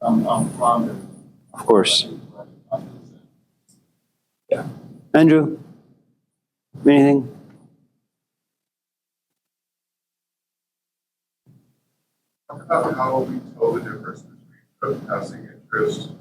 I'm fond of. Of course. Yeah. Andrew, anything? Talk about how we tell the difference between trespassing interest and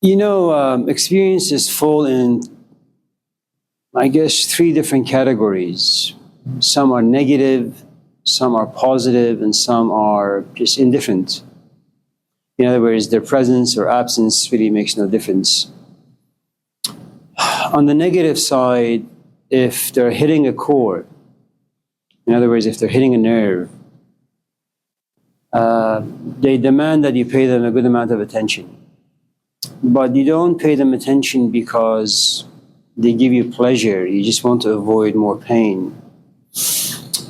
You know, experiences fall in, I guess, three different categories. Some are negative, some are positive, and some are just indifferent. In other words, their presence or absence really makes no difference. On the negative side, if they're hitting a chord, in other words, if they're hitting a nerve, they demand that you pay them a good amount of attention. But you don't pay them attention because they give you pleasure. You just want to avoid more pain.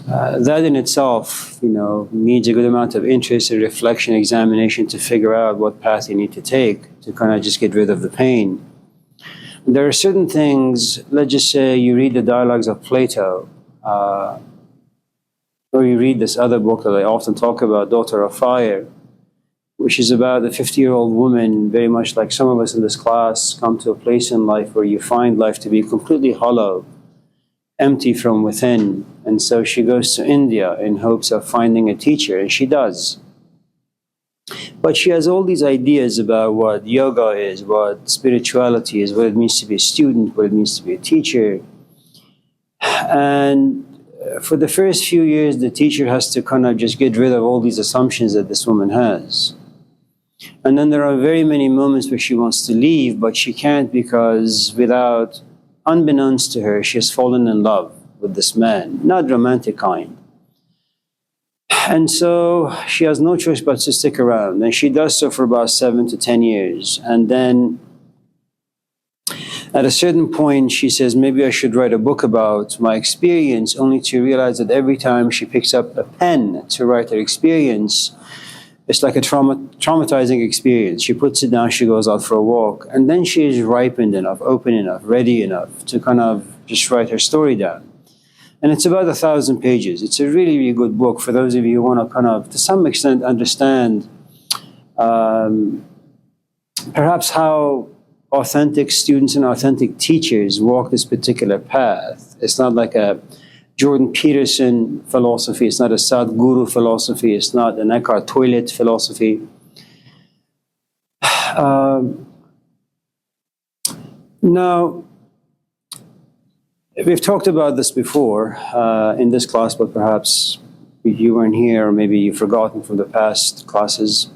That in itself, needs a good amount of interest and reflection, examination to figure out what path you need to take to kind of just get rid of the pain. There are certain things, let's just say you read the dialogues of Plato, or you read this other book that I often talk about, Daughter of Fire, which is about a 50-year-old woman, very much like some of us in this class, come to a place in life where you find life to be completely hollow, empty from within. And so she goes to India in hopes of finding a teacher, and she does. But she has all these ideas about what yoga is, what spirituality is, what it means to be a student, what it means to be a teacher. And for the first few years, the teacher has to kind of just get rid of all these assumptions that this woman has. And then there are very many moments where she wants to leave, but she can't because unbeknownst to her, she has fallen in love with this man, not romantic kind. And so she has no choice but to stick around. And she does so for about 7 to 10 years. And then at a certain point, she says, maybe I should write a book about my experience, only to realize that every time she picks up a pen to write her experience, it's like a traumatizing experience. She puts it down, she goes out for a walk, and then she is ripened enough, open enough, ready enough to kind of just write her story down. And it's about 1,000 pages. It's a really, really good book for those of you who want to kind of, to some extent, understand perhaps how authentic students and authentic teachers walk this particular path. It's not like a Jordan Peterson philosophy. It's not a Sadhguru philosophy. It's not an Eckhart Tolle philosophy. Now, we've talked about this before in this class, but perhaps you weren't here, or maybe you've forgotten from the past classes.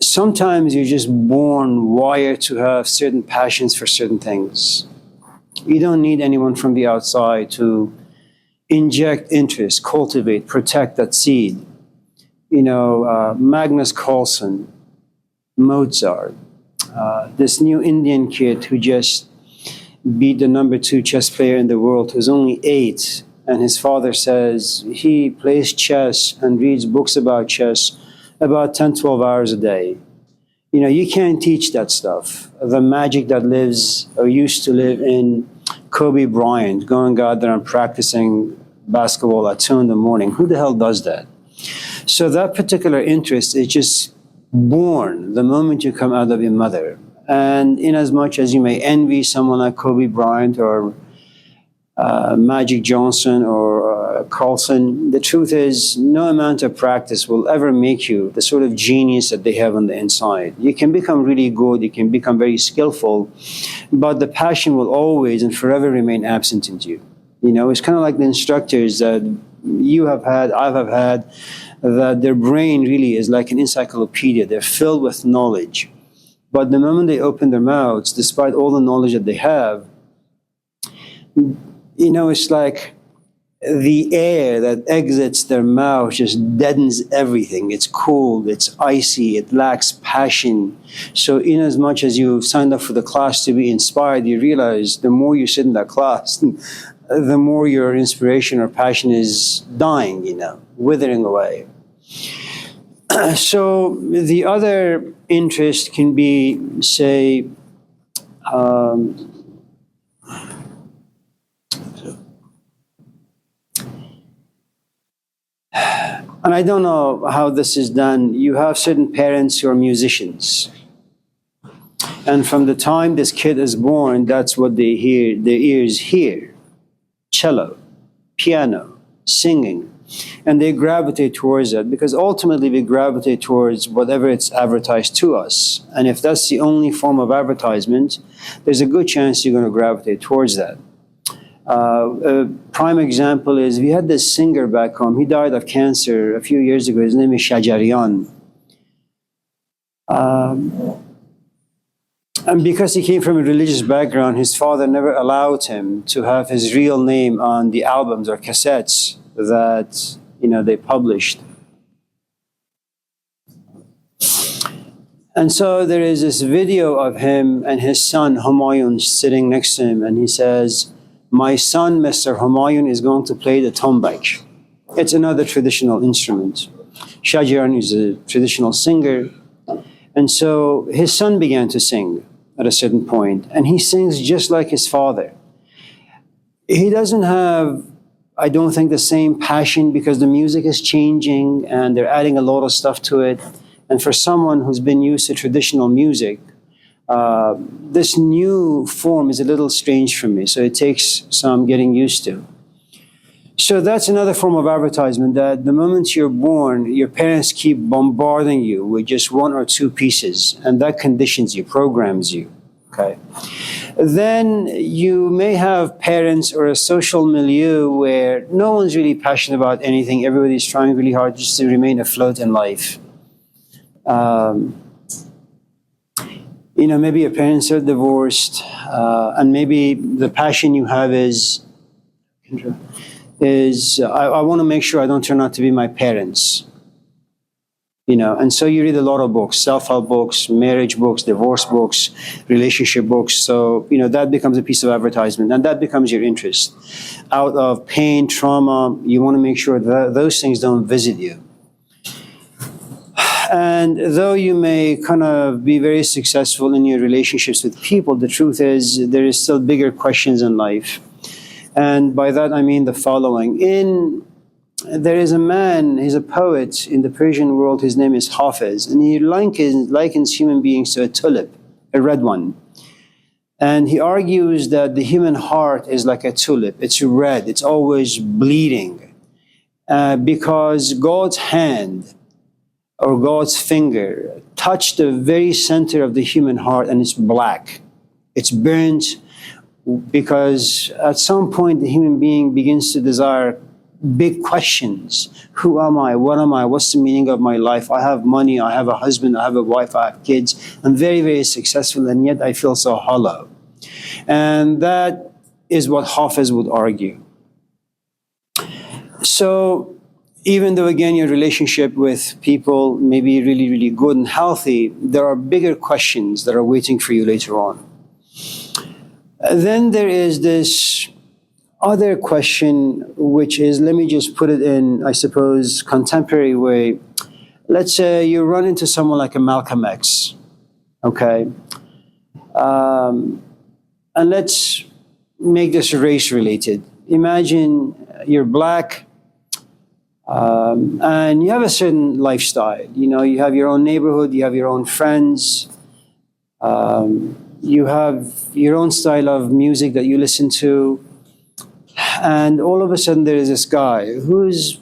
Sometimes you're just born wired to have certain passions for certain things. You don't need anyone from the outside to inject interest, cultivate, protect that seed. Magnus Carlsen, Mozart, this new Indian kid who just beat the number 2 chess player in the world, who's only 8, and his father says he plays chess and reads books about chess about 10, 12 hours a day. You can't teach that stuff. The magic that lives or used to live in Kobe Bryant, going out there and practicing basketball at 2 in the morning. Who the hell does that? So that particular interest is just born the moment you come out of your mother. And in as much as you may envy someone like Kobe Bryant or Magic Johnson or Carlson, the truth is no amount of practice will ever make you the sort of genius that they have on the inside. You can become really good, you can become very skillful, but the passion will always and forever remain absent in you. It's kind of like the instructors that you have had, I have had, that their brain really is like an encyclopedia. They're filled with knowledge. But the moment they open their mouths, despite all the knowledge that they have, it's like the air that exits their mouth just deadens everything. It's cold, it's icy, it lacks passion. So in as much as you signed up for the class to be inspired, you realize the more you sit in that class, the more your inspiration or passion is dying, withering away. So the other interest can be, say, and I don't know how this is done. You have certain parents who are musicians. And from the time this kid is born, that's what they hear, their ears hear. Cello, piano, singing. And they gravitate towards it because ultimately we gravitate towards whatever it's advertised to us. And if that's the only form of advertisement, there's a good chance you're going to gravitate towards that. A prime example is we had this singer back home. He died of cancer a few years ago. His name is Shajarian. And because he came from a religious background, his father never allowed him to have his real name on the albums or cassettes that they published. And so there is this video of him and his son Humayun sitting next to him, and he says, "My son, Mr. Humayun, is going to play the tombak." It's another traditional instrument. Shajarian is a traditional singer. And so his son began to sing at a certain point, and he sings just like his father. He doesn't have, I don't think, the same passion because the music is changing and they're adding a lot of stuff to it. And for someone who's been used to traditional music, this new form is a little strange for me. So it takes some getting used to. So that's another form of advertisement, that the moment you're born, your parents keep bombarding you with just one or two pieces, and that conditions you, programs you, okay? Then you may have parents or a social milieu where no one's really passionate about anything. Everybody's trying really hard just to remain afloat in life. Maybe your parents are divorced, and maybe the passion you have is I want to make sure I don't turn out to be my parents. And so you read a lot of books, self-help books, marriage books, divorce books, relationship books. So, that becomes a piece of advertisement, and that becomes your interest. Out of pain, trauma, you want to make sure that those things don't visit you. And though you may kind of be very successful in your relationships with people, the truth is there is still bigger questions in life. And by that I mean the following. There is a man, he's a poet in the Persian world, his name is Hafiz, and he likens human beings to a tulip, a red one. And he argues that the human heart is like a tulip. It's red, it's always bleeding. Because God's hand or God's finger touched the very center of the human heart, and it's black. It's burnt, because at some point the human being begins to desire big questions. Who am I? What am I? What's the meaning of my life? I have money, I have a husband, I have a wife, I have kids. I'm very, very successful, and yet I feel so hollow. And that is what Hafiz would argue. So even though, again, your relationship with people may be really, really good and healthy, there are bigger questions that are waiting for you later on. Then there is this other question, which is, let me just put it in, I suppose, contemporary way. Let's say you run into someone like a Malcolm X, okay? And let's make this race related. Imagine you're black, and you have a certain lifestyle. You have your own neighborhood, you have your own friends, you have your own style of music that you listen to, and all of a sudden there is this guy who's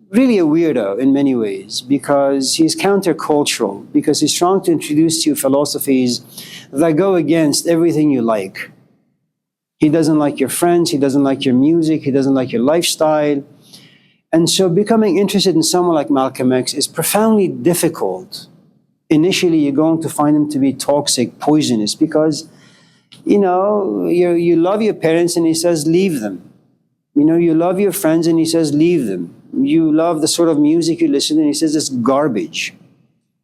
really a weirdo in many ways, because he's countercultural, because he's trying to introduce to you philosophies that go against everything you like. He doesn't like your friends, he doesn't like your music, he doesn't like your lifestyle. And so becoming interested in someone like Malcolm X is profoundly difficult. Initially, you're going to find him to be toxic, poisonous, because, you love your parents and he says, leave them. You love your friends and he says, leave them. You love the sort of music you listen to and he says, it's garbage.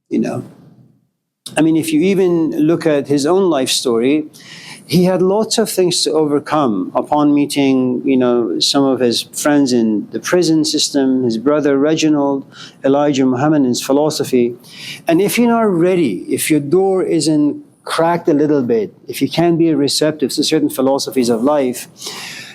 If you even look at his own life story, he had lots of things to overcome upon meeting, some of his friends in the prison system, his brother Reginald, Elijah Muhammad, and his philosophy. And if you're not ready, if your door isn't cracked a little bit, if you can't be receptive to certain philosophies of life,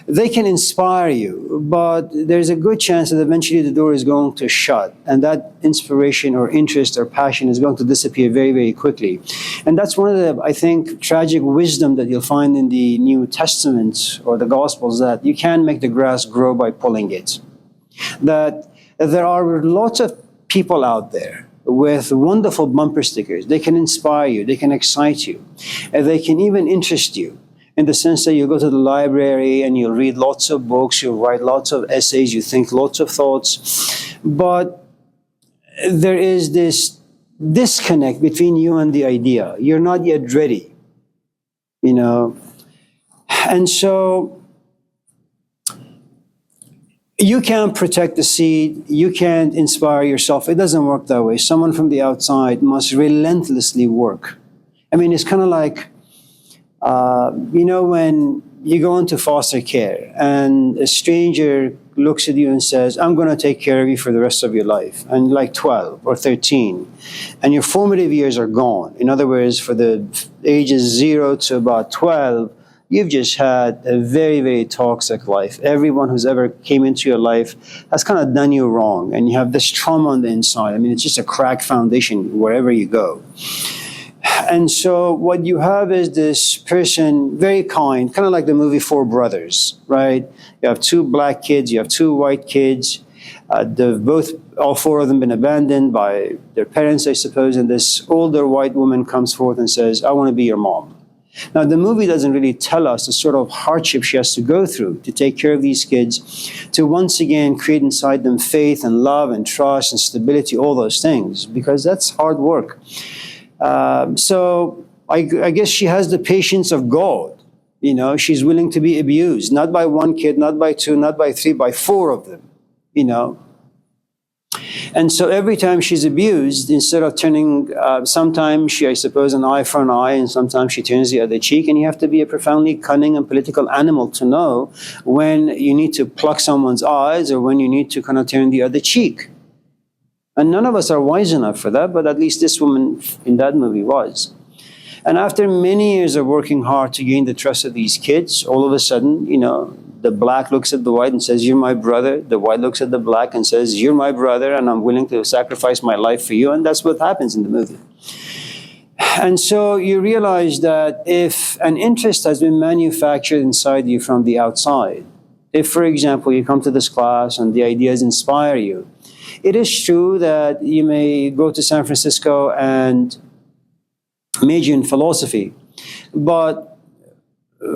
they can inspire you, but there's a good chance that eventually the door is going to shut, and that inspiration or interest or passion is going to disappear very, very quickly. And that's one of the, I think, tragic wisdom that you'll find in the New Testament or the Gospels, that you can't make the grass grow by pulling it. That there are lots of people out there with wonderful bumper stickers. They can inspire you, they can excite you, and they can even interest you, in the sense that you go to the library and you'll read lots of books, you'll write lots of essays, you think lots of thoughts, but there is this disconnect between you and the idea. You're not yet ready, And so you can't protect the seed, you can't inspire yourself. It doesn't work that way. Someone from the outside must relentlessly work. It's kind of like, when you go into foster care and a stranger looks at you and says, I'm going to take care of you for the rest of your life, and like 12 or 13, and your formative years are gone. In other words, for the ages 0 to about 12, you've just had a very, very toxic life. Everyone who's ever came into your life has kind of done you wrong, and you have this trauma on the inside. It's just a cracked foundation wherever you go. And so what you have is this person, very kind, kind of like the movie Four Brothers, right? You have 2 black kids, you have 2 white kids. All 4 of them been abandoned by their parents, I suppose. And this older white woman comes forth and says, I want to be your mom. Now, the movie doesn't really tell us the sort of hardship she has to go through to take care of these kids, to once again create inside them faith and love and trust and stability, all those things, because that's hard work. So I guess she has the patience of God. She's willing to be abused, not by 1 kid, not by 2, not by 3, by 4 of them, And so every time she's abused, instead of turning, sometimes she, I suppose, an eye for an eye, and sometimes she turns the other cheek, and you have to be a profoundly cunning and political animal to know when you need to pluck someone's eyes or when you need to kind of turn the other cheek. And none of us are wise enough for that, but at least this woman in that movie was. And after many years of working hard to gain the trust of these kids, all of a sudden, the black looks at the white and says, you're my brother. The white looks at the black and says, you're my brother, and I'm willing to sacrifice my life for you. And that's what happens in the movie. And so you realize that if an interest has been manufactured inside you from the outside, if, for example, you come to this class and the ideas inspire you, it is true that you may go to San Francisco and major in philosophy, but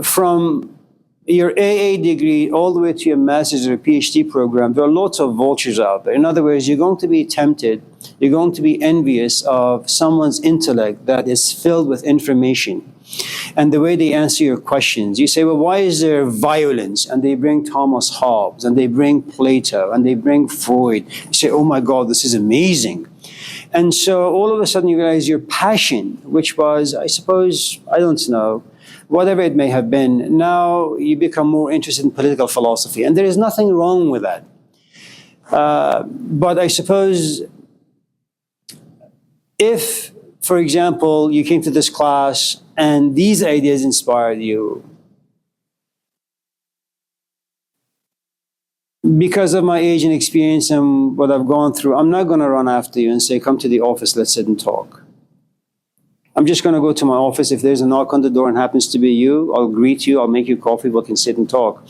from your AA degree all the way to your master's or PhD program, there are lots of vultures out there. In other words, you're going to be tempted, you're going to be envious of someone's intellect that is filled with information and the way they answer your questions. You say, well, why is there violence? And they bring Thomas Hobbes, and they bring Plato, and they bring Freud. You say, oh my God, this is amazing. And so all of a sudden you realize your passion, which was, I suppose, I don't know, whatever it may have been, now you become more interested in political philosophy. And there is nothing wrong with that. But I suppose if, for example, you came to this class and these ideas inspired you, because of my age and experience and what I've gone through, I'm not going to run after you and say, come to the office, let's sit and talk. I'm just going to go to my office. If there's a knock on the door and happens to be you, I'll greet you, I'll make you coffee, we can sit and talk.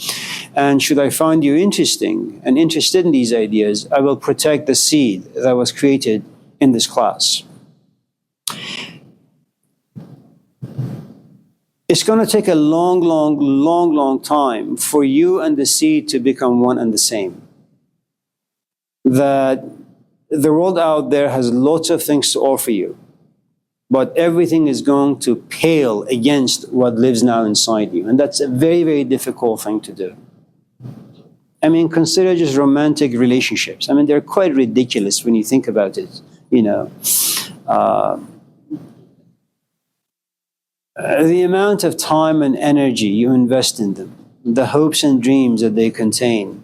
And should I find you interesting and interested in these ideas, I will protect the seed that was created in this class. It's going to take a long time for you and the seed to become one and the same. that the world out there has lots of things to offer you, but everything is going to pale against what lives now inside you. And that's a very, very difficult thing to do. I mean, consider just romantic relationships. I mean, they're quite ridiculous when you think about it, you know. The amount of time and energy you invest in them, the hopes and dreams that they contain,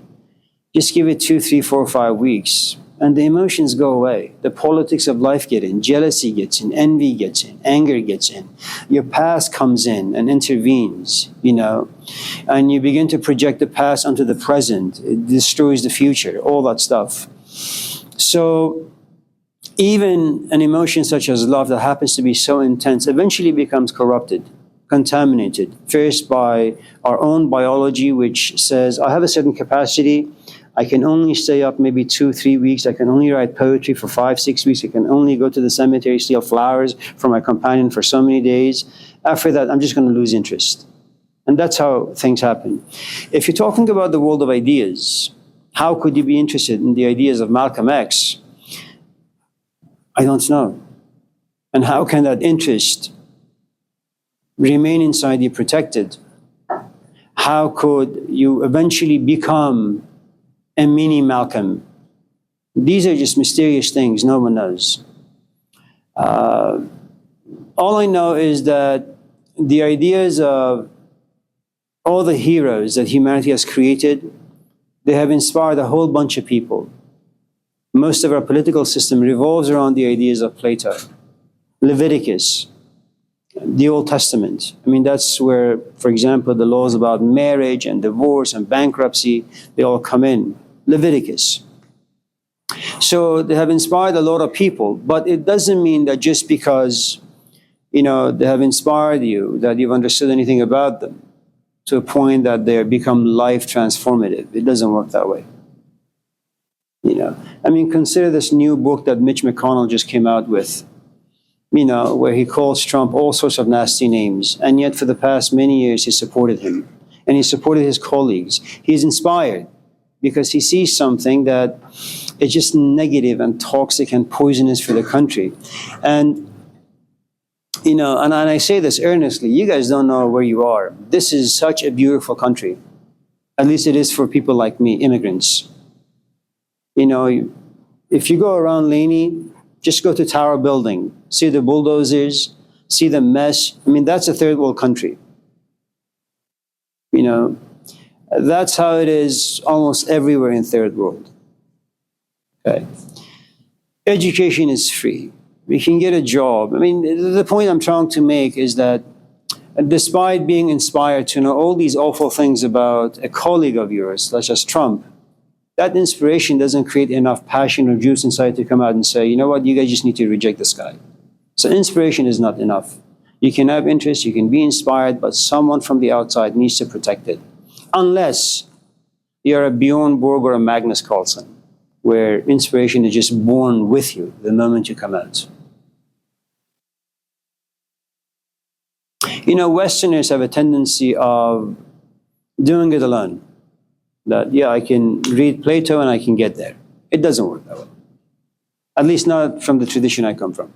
just give it 2, 3, 4, 5 weeks, and the emotions go away. The politics of life get in, jealousy gets in, envy gets in, anger gets in. Your past comes in and intervenes, you know, and you begin to project the past onto the present. It destroys the future, all that stuff. So even an emotion such as love that happens to be so intense eventually becomes corrupted, contaminated, first by our own biology, which says, I have a certain capacity. I can only stay up maybe 2, 3 weeks. I can only write poetry for 5, 6 weeks. I can only go to the cemetery, steal flowers for my companion for so many days. After that, I'm just going to lose interest. And that's how things happen. If you're talking about the world of ideas, how could you be interested in the ideas of Malcolm X? I don't know. And how can that interest remain inside you protected? How could you eventually become a mini Malcolm? These are just mysterious things no one knows. All I know is that the ideas of all the heroes that humanity has created, they have inspired a whole bunch of people. Most of our political system revolves around the ideas of Plato, Leviticus, the Old Testament. I mean, that's where, for example, the laws about marriage and divorce and bankruptcy, they all come in. Leviticus. So they have inspired a lot of people, but it doesn't mean that just because, you know, they have inspired you, that you've understood anything about them to a point that they become life transformative. It doesn't work that way. You know, I mean, consider this new book that Mitch McConnell just came out with, you know, where he calls Trump all sorts of nasty names. And yet for the past many years, he supported him and he supported his colleagues. He's inspired because he sees something that is just negative and toxic and poisonous for the country. And, you know, and I say this earnestly, you guys don't know where you are. This is such a beautiful country. At least it is for people like me, immigrants. You know, if you go around Laney, just go to Tower Building, see the bulldozers, see the mess. I mean, that's a third world country. You know, that's how it is almost everywhere in third world. Okay. Education is free. We can get a job. I mean, the point I'm trying to make is that despite being inspired to know all these awful things about a colleague of yours, such as Trump, that inspiration doesn't create enough passion or juice inside to come out and say, you know what, you guys just need to reject this guy. So inspiration is not enough. You can have interest, you can be inspired, but someone from the outside needs to protect it. Unless you're a Bjorn Borg or a Magnus Carlsen, where inspiration is just born with you the moment you come out. You know, Westerners have a tendency of doing it alone. That, yeah, I can read Plato and I can get there. It doesn't work that way. At least not from the tradition I come from.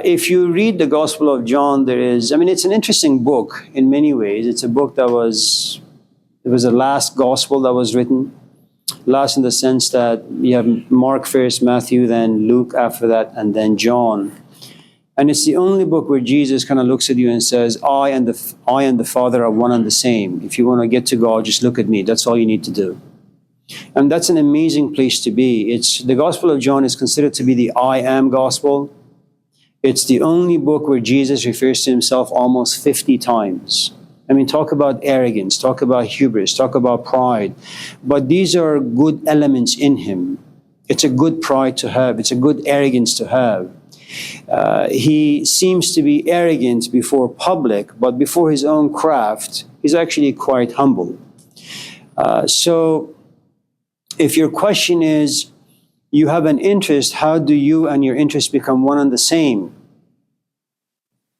If you read the Gospel of John, there is, I mean, it's an interesting book in many ways. It's a book that was the last gospel that was written. Last in the sense that you have Mark first, Matthew, then Luke after that, and then John. And it's the only book where Jesus kind of looks at you and says, I and the Father are one and the same. If you want to get to God, just look at me. That's all you need to do. And that's an amazing place to be. The Gospel of John is considered to be the I am gospel. It's the only book where Jesus refers to himself almost 50 times. I mean, talk about arrogance, talk about hubris, talk about pride. But these are good elements in him. It's a good pride to have. It's a good arrogance to have. He seems to be arrogant before public, but before his own craft, he's actually quite humble. So if your question is, you have an interest, how do you and your interest become one and the same?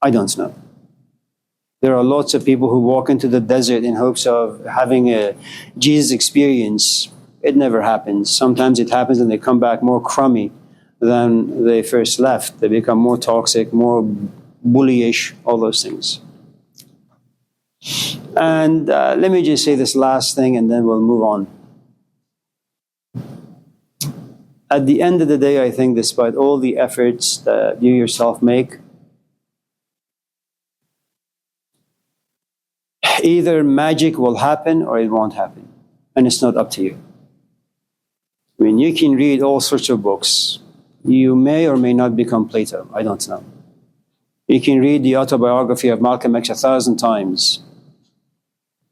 I don't know. There are lots of people who walk into the desert in hopes of having a Jesus experience. It never happens. Sometimes it happens and they come back more crummy than they first left. They become more toxic, more bullyish, all those things. And let me just say this last thing and then we'll move on. At the end of the day, I think despite all the efforts that you yourself make, either magic will happen or it won't happen. And it's not up to you. I mean, you can read all sorts of books. You may or may not become Plato. I don't know. You can read the autobiography of Malcolm X 1,000 times.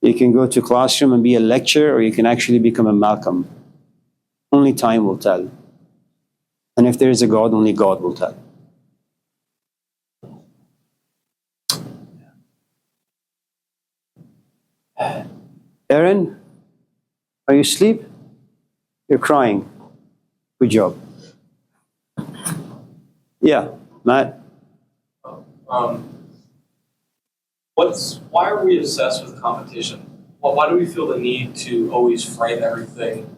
You can go to a classroom and be a lecturer, or you can actually become a Malcolm. Only time will tell. And if there is a God, only God will tell. Aaron, are you asleep? You're crying. Good job. Yeah, Matt? Why are we obsessed with competition? Why do we feel the need to always frame everything,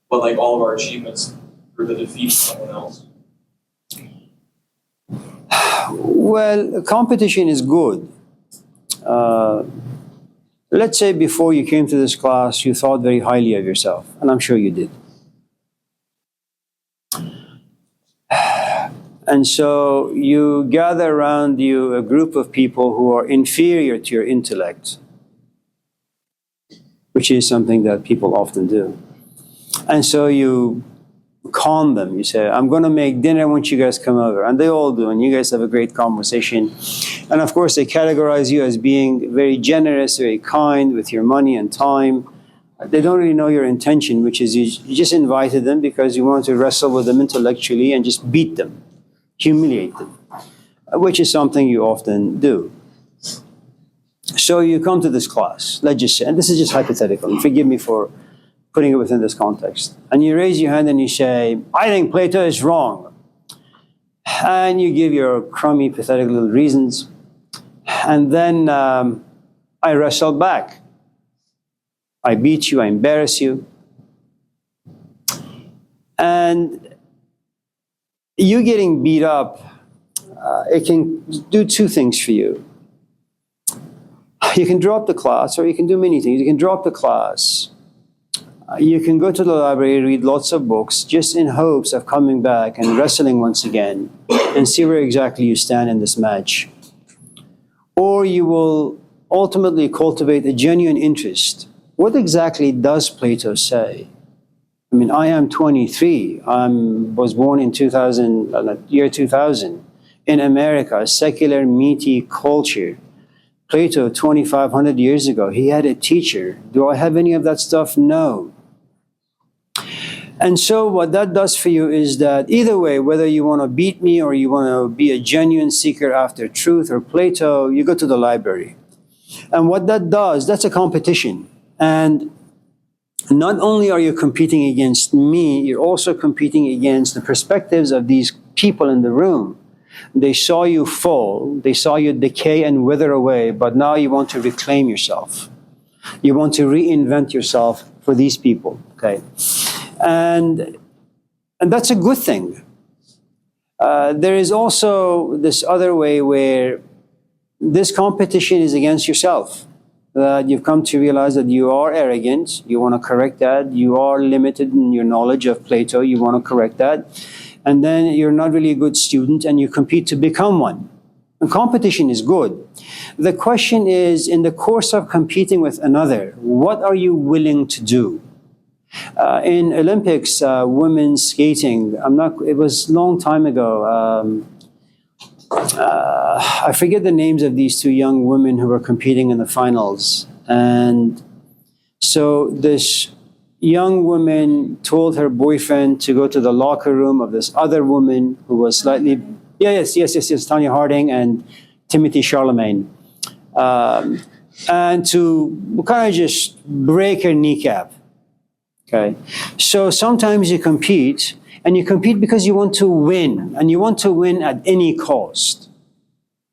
but like all of our achievements through the defeat of someone else? Well, competition is good. Let's say before you came to this class, you thought very highly of yourself, and I'm sure you did. And so you gather around you a group of people who are inferior to your intellect, which is something that people often do. And so you calm them. You say, I'm going to make dinner once you guys come over. And they all do. And you guys have a great conversation. And of course, they categorize you as being very generous, very kind with your money and time. They don't really know your intention, which is you just invited them because you want to wrestle with them intellectually and just beat them, humiliate them, which is something you often do. So you come to this class, let's just say, and this is just hypothetical, and forgive me for putting it within this context. And you raise your hand and you say, I think Plato is wrong. And you give your crummy, pathetic little reasons. And then I wrestle back. I beat you, I embarrass you. And you getting beat up, it can do two things for you. You can drop the class, or you can do many things. You can drop the class. You can go to the library, read lots of books, just in hopes of coming back and wrestling once again and see where exactly you stand in this match. Or you will ultimately cultivate a genuine interest. What exactly does Plato say? I mean, I am 23. I was born in year 2000 in America, a secular, meaty culture. Plato, 2,500 years ago, he had a teacher. Do I have any of that stuff? No. And so what that does for you is that either way, whether you want to beat me or you want to be a genuine seeker after truth or Plato, you go to the library. And what that does, that's a competition. And not only are you competing against me, you're also competing against the perspectives of these people in the room. They saw you fall, they saw you decay and wither away, but now you want to reclaim yourself. You want to reinvent yourself for these people, okay? And that's a good thing. There is also this other way where this competition is against yourself. That you've come to realize that you are arrogant, you want to correct that. You are limited in your knowledge of Plato, you want to correct that. And then you're not really a good student and you compete to become one. And competition is good. The question is, in the course of competing with another, what are you willing to do? In Olympics, women's skating, it was a long time ago. I forget the names of these two young women who were competing in the finals. And so this young woman told her boyfriend to go to the locker room of this other woman who was slightly, yes, Tanya Harding and Timothy Charlemagne. And to kind of just break her kneecap. Okay. So sometimes you compete, and you compete because you want to win, and you want to win at any cost.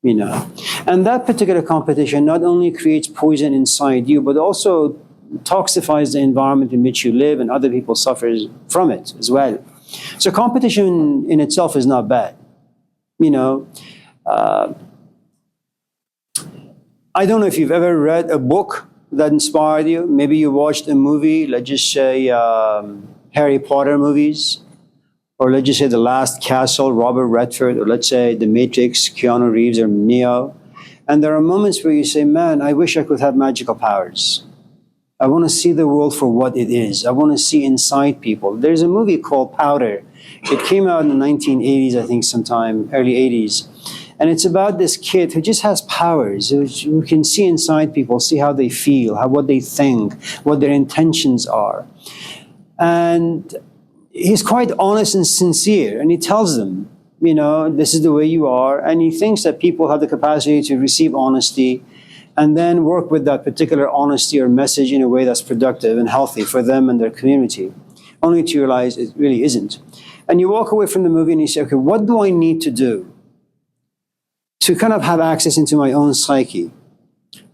you know. And that particular competition not only creates poison inside you, but also toxifies the environment in which you live, and other people suffer from it as well. So competition in itself is not bad. You know, I don't know if you've ever read a book that inspired you. Maybe you watched a movie, let's just say Harry Potter movies, or let's just say The Last Castle, Robert Redford, or let's say The Matrix, Keanu Reeves or Neo. And there are moments where you say, man, I wish I could have magical powers. I want to see the world for what it is. I want to see inside people. There's a movie called Powder. It came out in the 1980s, I think, sometime, early 80s. And it's about this kid who just has powers, who can see inside people, see how they feel, what they think, what their intentions are. And he's quite honest and sincere, and he tells them, you know, this is the way you are. And he thinks that people have the capacity to receive honesty and then work with that particular honesty or message in a way that's productive and healthy for them and their community, only to realize it really isn't. And you walk away from the movie and you say, okay, what do I need to do to kind of have access into my own psyche,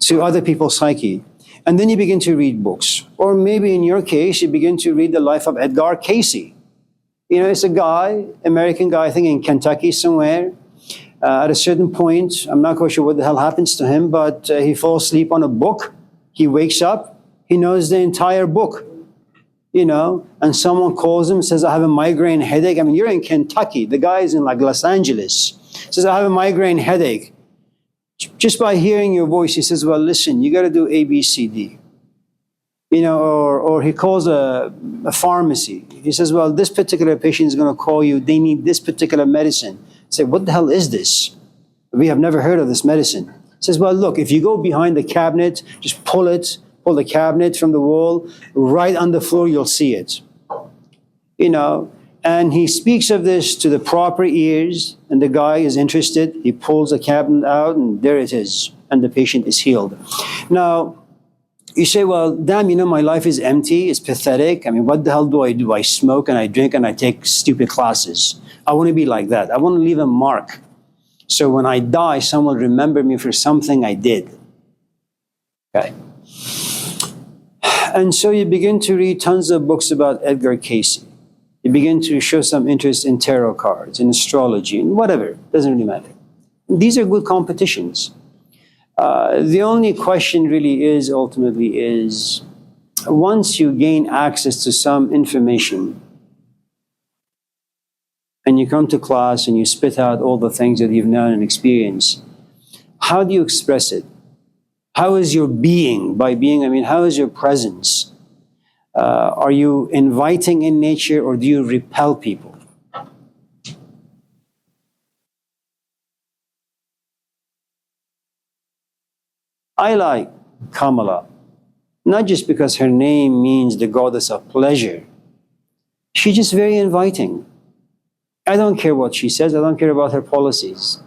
to other people's psyche? And then you begin to read books. Or maybe in your case, you begin to read the life of Edgar Cayce. You know, it's a guy, American guy, I think in Kentucky somewhere. At a certain point, I'm not quite sure what the hell happens to him, but he falls asleep on a book. He wakes up, he knows the entire book, you know, and someone calls him, says, I have a migraine headache. I mean, you're in Kentucky. The guy is in like Los Angeles. Says, I have a migraine headache. Just by hearing your voice, he says, well, listen, you got to do A, B, C, D. You know, or he calls a pharmacy. He says, well, this particular patient is going to call you. They need this particular medicine. Say, what the hell is this? We have never heard of this medicine. Says, well, look, if you go behind the cabinet, just pull the cabinet from the wall, right on the floor, you'll see it. You know, and he speaks of this to the proper ears, and the guy is interested. He pulls the cabinet out, and there it is, and the patient is healed. Now, you say, well, damn, you know, my life is empty, it's pathetic. I mean, what the hell do? I smoke and I drink and I take stupid classes. I want to be like that. I want to leave a mark. So when I die, someone will remember me for something I did. Okay. And so you begin to read tons of books about Edgar Cayce. You begin to show some interest in tarot cards, in astrology, and whatever. Doesn't really matter. These are good competitions. The only question really is, ultimately, is once you gain access to some information and you come to class and you spit out all the things that you've known and experienced, how do you express it? How is your being? By being, I mean, how is your presence? Are you inviting in nature, or do you repel people? I like Kamala, not just because her name means the goddess of pleasure. She's just very inviting. I don't care what she says. I don't care about her policies.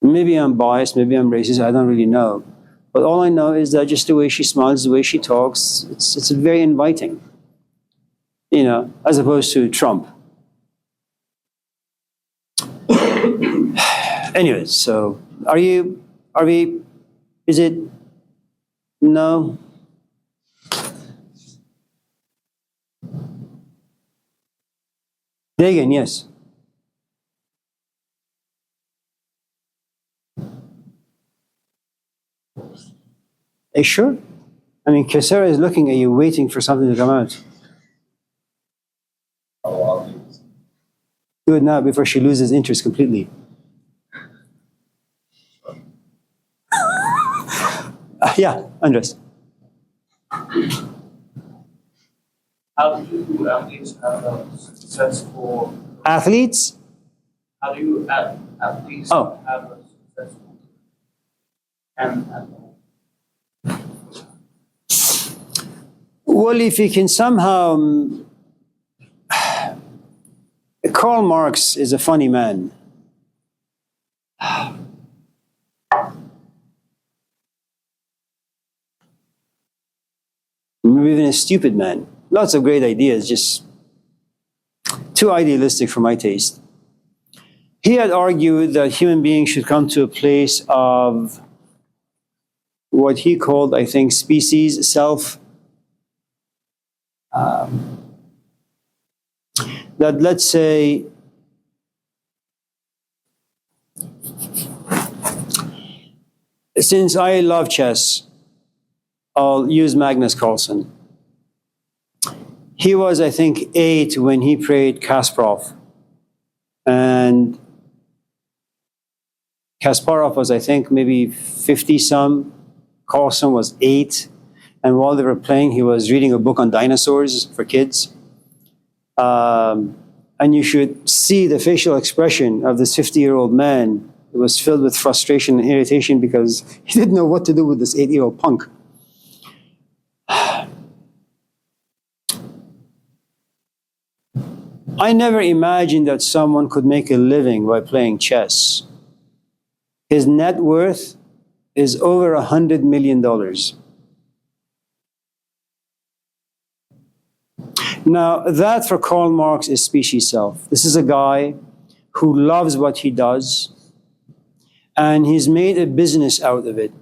Maybe I'm biased, maybe I'm racist, I don't really know. But all I know is that just the way she smiles, the way she talks, it's very inviting. You know, as opposed to Trump. Anyways, so are we, is it, no? Dagan, yes. Are you sure? I mean, Kasera is looking at you, waiting for something to come out. Do it now before she loses interest completely. Yeah, Andres. How do athletes have a successful? Athletes? How do athletes Oh. have a successful and Well, if you can somehow. Karl Marx is a funny man. Maybe even a stupid man. Lots of great ideas, just too idealistic for my taste. He had argued that human beings should come to a place of what he called, I think, species self. That, let's say, since I love chess, I'll use Magnus Carlsen. He was, I think, 8 when he played Kasparov. And Kasparov was, I think, maybe 50 some. Carlsen was 8. And while they were playing, he was reading a book on dinosaurs for kids. And you should see the facial expression of this 50-year-old man. It was filled with frustration and irritation because he didn't know what to do with this 8-year-old punk. I never imagined that someone could make a living by playing chess. His net worth is over $100 million. Now, that for Karl Marx is species self. This is a guy who loves what he does, and he's made a business out of it.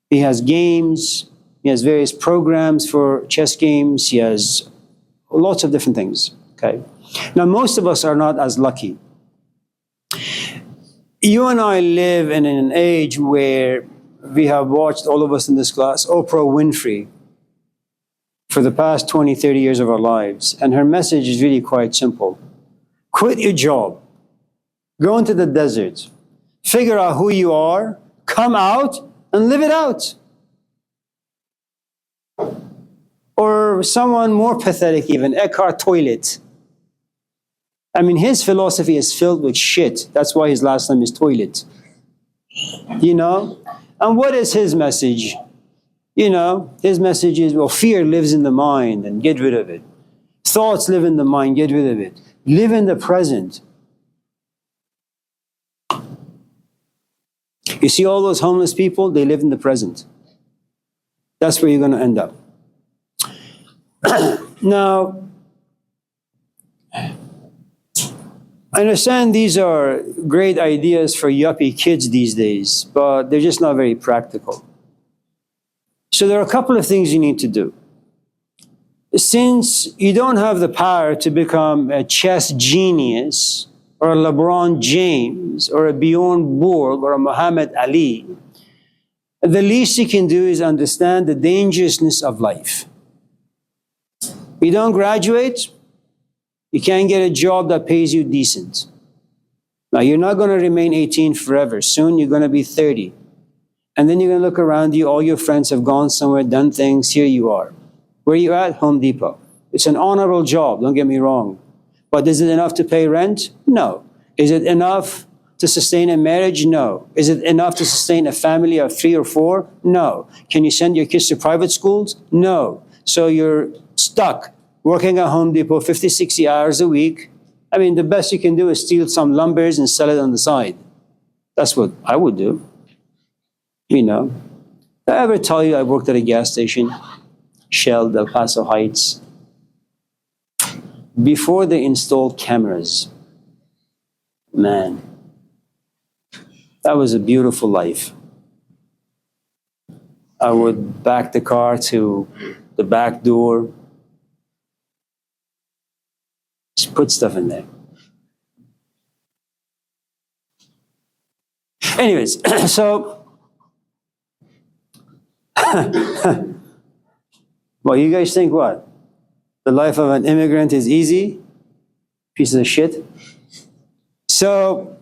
He has games, he has various programs for chess games, he has lots of different things, okay? Now, most of us are not as lucky. You and I live in an age where we have watched, all of us in this class, Oprah Winfrey for the past 20, 30 years of our lives. And her message is really quite simple. Quit your job. Go into the desert. Figure out who you are. Come out and live it out. Or someone more pathetic even, Eckhart Toilet. I mean, his philosophy is filled with shit. That's why his last name is Toilet. You know? And what is his message? You know, his message is, well, fear lives in the mind and get rid of it. Thoughts live in the mind, get rid of it. Live in the present. You see all those homeless people, they live in the present. That's where you're going to end up. Now, I understand these are great ideas for yuppie kids these days, but they're just not very practical. So there are a couple of things you need to do. Since you don't have the power to become a chess genius, or a LeBron James, or a Bjorn Borg, or a Muhammad Ali, the least you can do is understand the dangerousness of life. You don't graduate, you can't get a job that pays you decent. Now, you're not going to remain 18 forever. Soon, you're going to be 30. And then you're going to look around you. All your friends have gone somewhere, done things. Here you are. Where are you at? Home Depot. It's an honorable job, don't get me wrong. But is it enough to pay rent? No. Is it enough to sustain a marriage? No. Is it enough to sustain a family of 3 or 4? No. Can you send your kids to private schools? No. So you're stuck working at Home Depot 50, 60 hours a week. I mean, the best you can do is steal some lumbers and sell it on the side. That's what I would do. You know. Did I ever tell you I worked at a gas station? Shell, Del Paso Heights. Before they installed cameras. Man. That was a beautiful life. I would back the car to the back door. Just put stuff in there. Anyways, so, well, you guys think what? The life of an immigrant is easy? Piece of shit. So,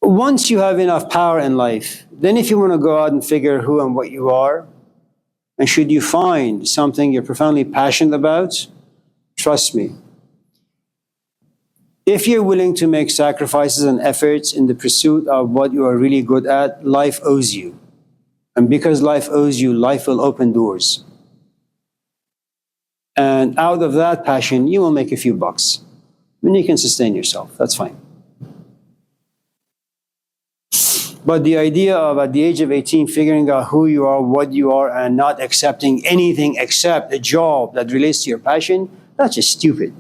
once you have enough power in life, then if you want to go out and figure who and what you are, and should you find something you're profoundly passionate about, trust me, if you're willing to make sacrifices and efforts in the pursuit of what you are really good at, life owes you. And because life owes you, life will open doors. And out of that passion, you will make a few bucks. And you can sustain yourself. That's fine. But the idea of at the age of 18 figuring out who you are, what you are, and not accepting anything except a job that relates to your passion, that's just stupid.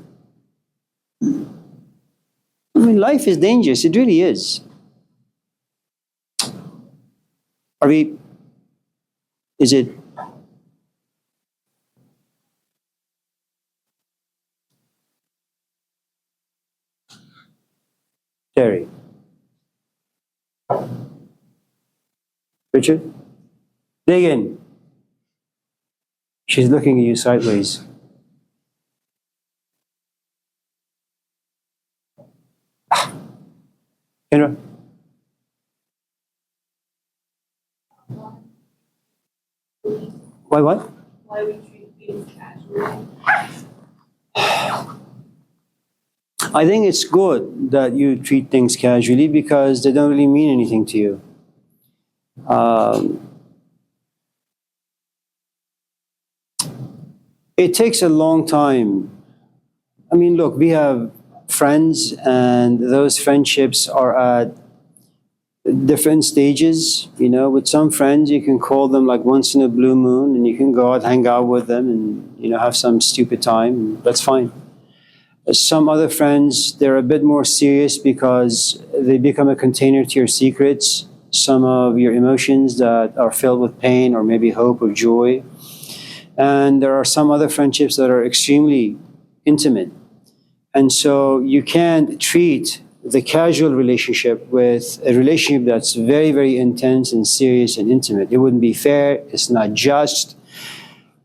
I mean, life is dangerous. It really is. Are we, is it, Terry? Richard? Dig in. She's looking at you sideways. Kendra? Why what? Why we treat things casually. I think it's good that you treat things casually because they don't really mean anything to you. It takes a long time. I mean, look, we have friends, and those friendships are at different stages. You know, with some friends, you can call them like once in a blue moon, and you can go out, hang out with them, and have some stupid time. That's fine. Some other friends, they're a bit more serious because they become a container to your secrets, some of your emotions that are filled with pain or maybe hope or joy. And there are some other friendships that are extremely intimate. And so you can't treat the casual relationship with a relationship that's very, very intense and serious and intimate. It wouldn't be fair. It's not just.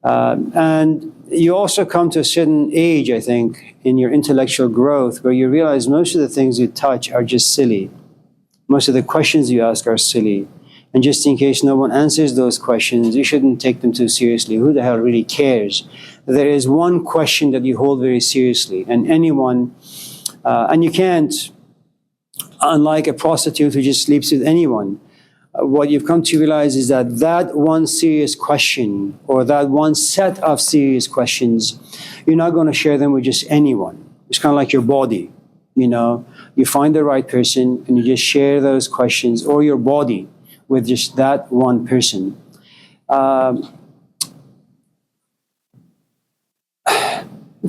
And you also come to a certain age, I think, in your intellectual growth where you realize most of the things you touch are just silly. Most of the questions you ask are silly. And just in case no one answers those questions, you shouldn't take them too seriously. Who the hell really cares? There is one question that you hold very seriously, and anyone, and you can't, unlike a prostitute who just sleeps with anyone, what you've come to realize is that that one serious question or that one set of serious questions, you're not going to share them with just anyone. It's kind of like your body. You find the right person and you just share those questions or your body with just that one person.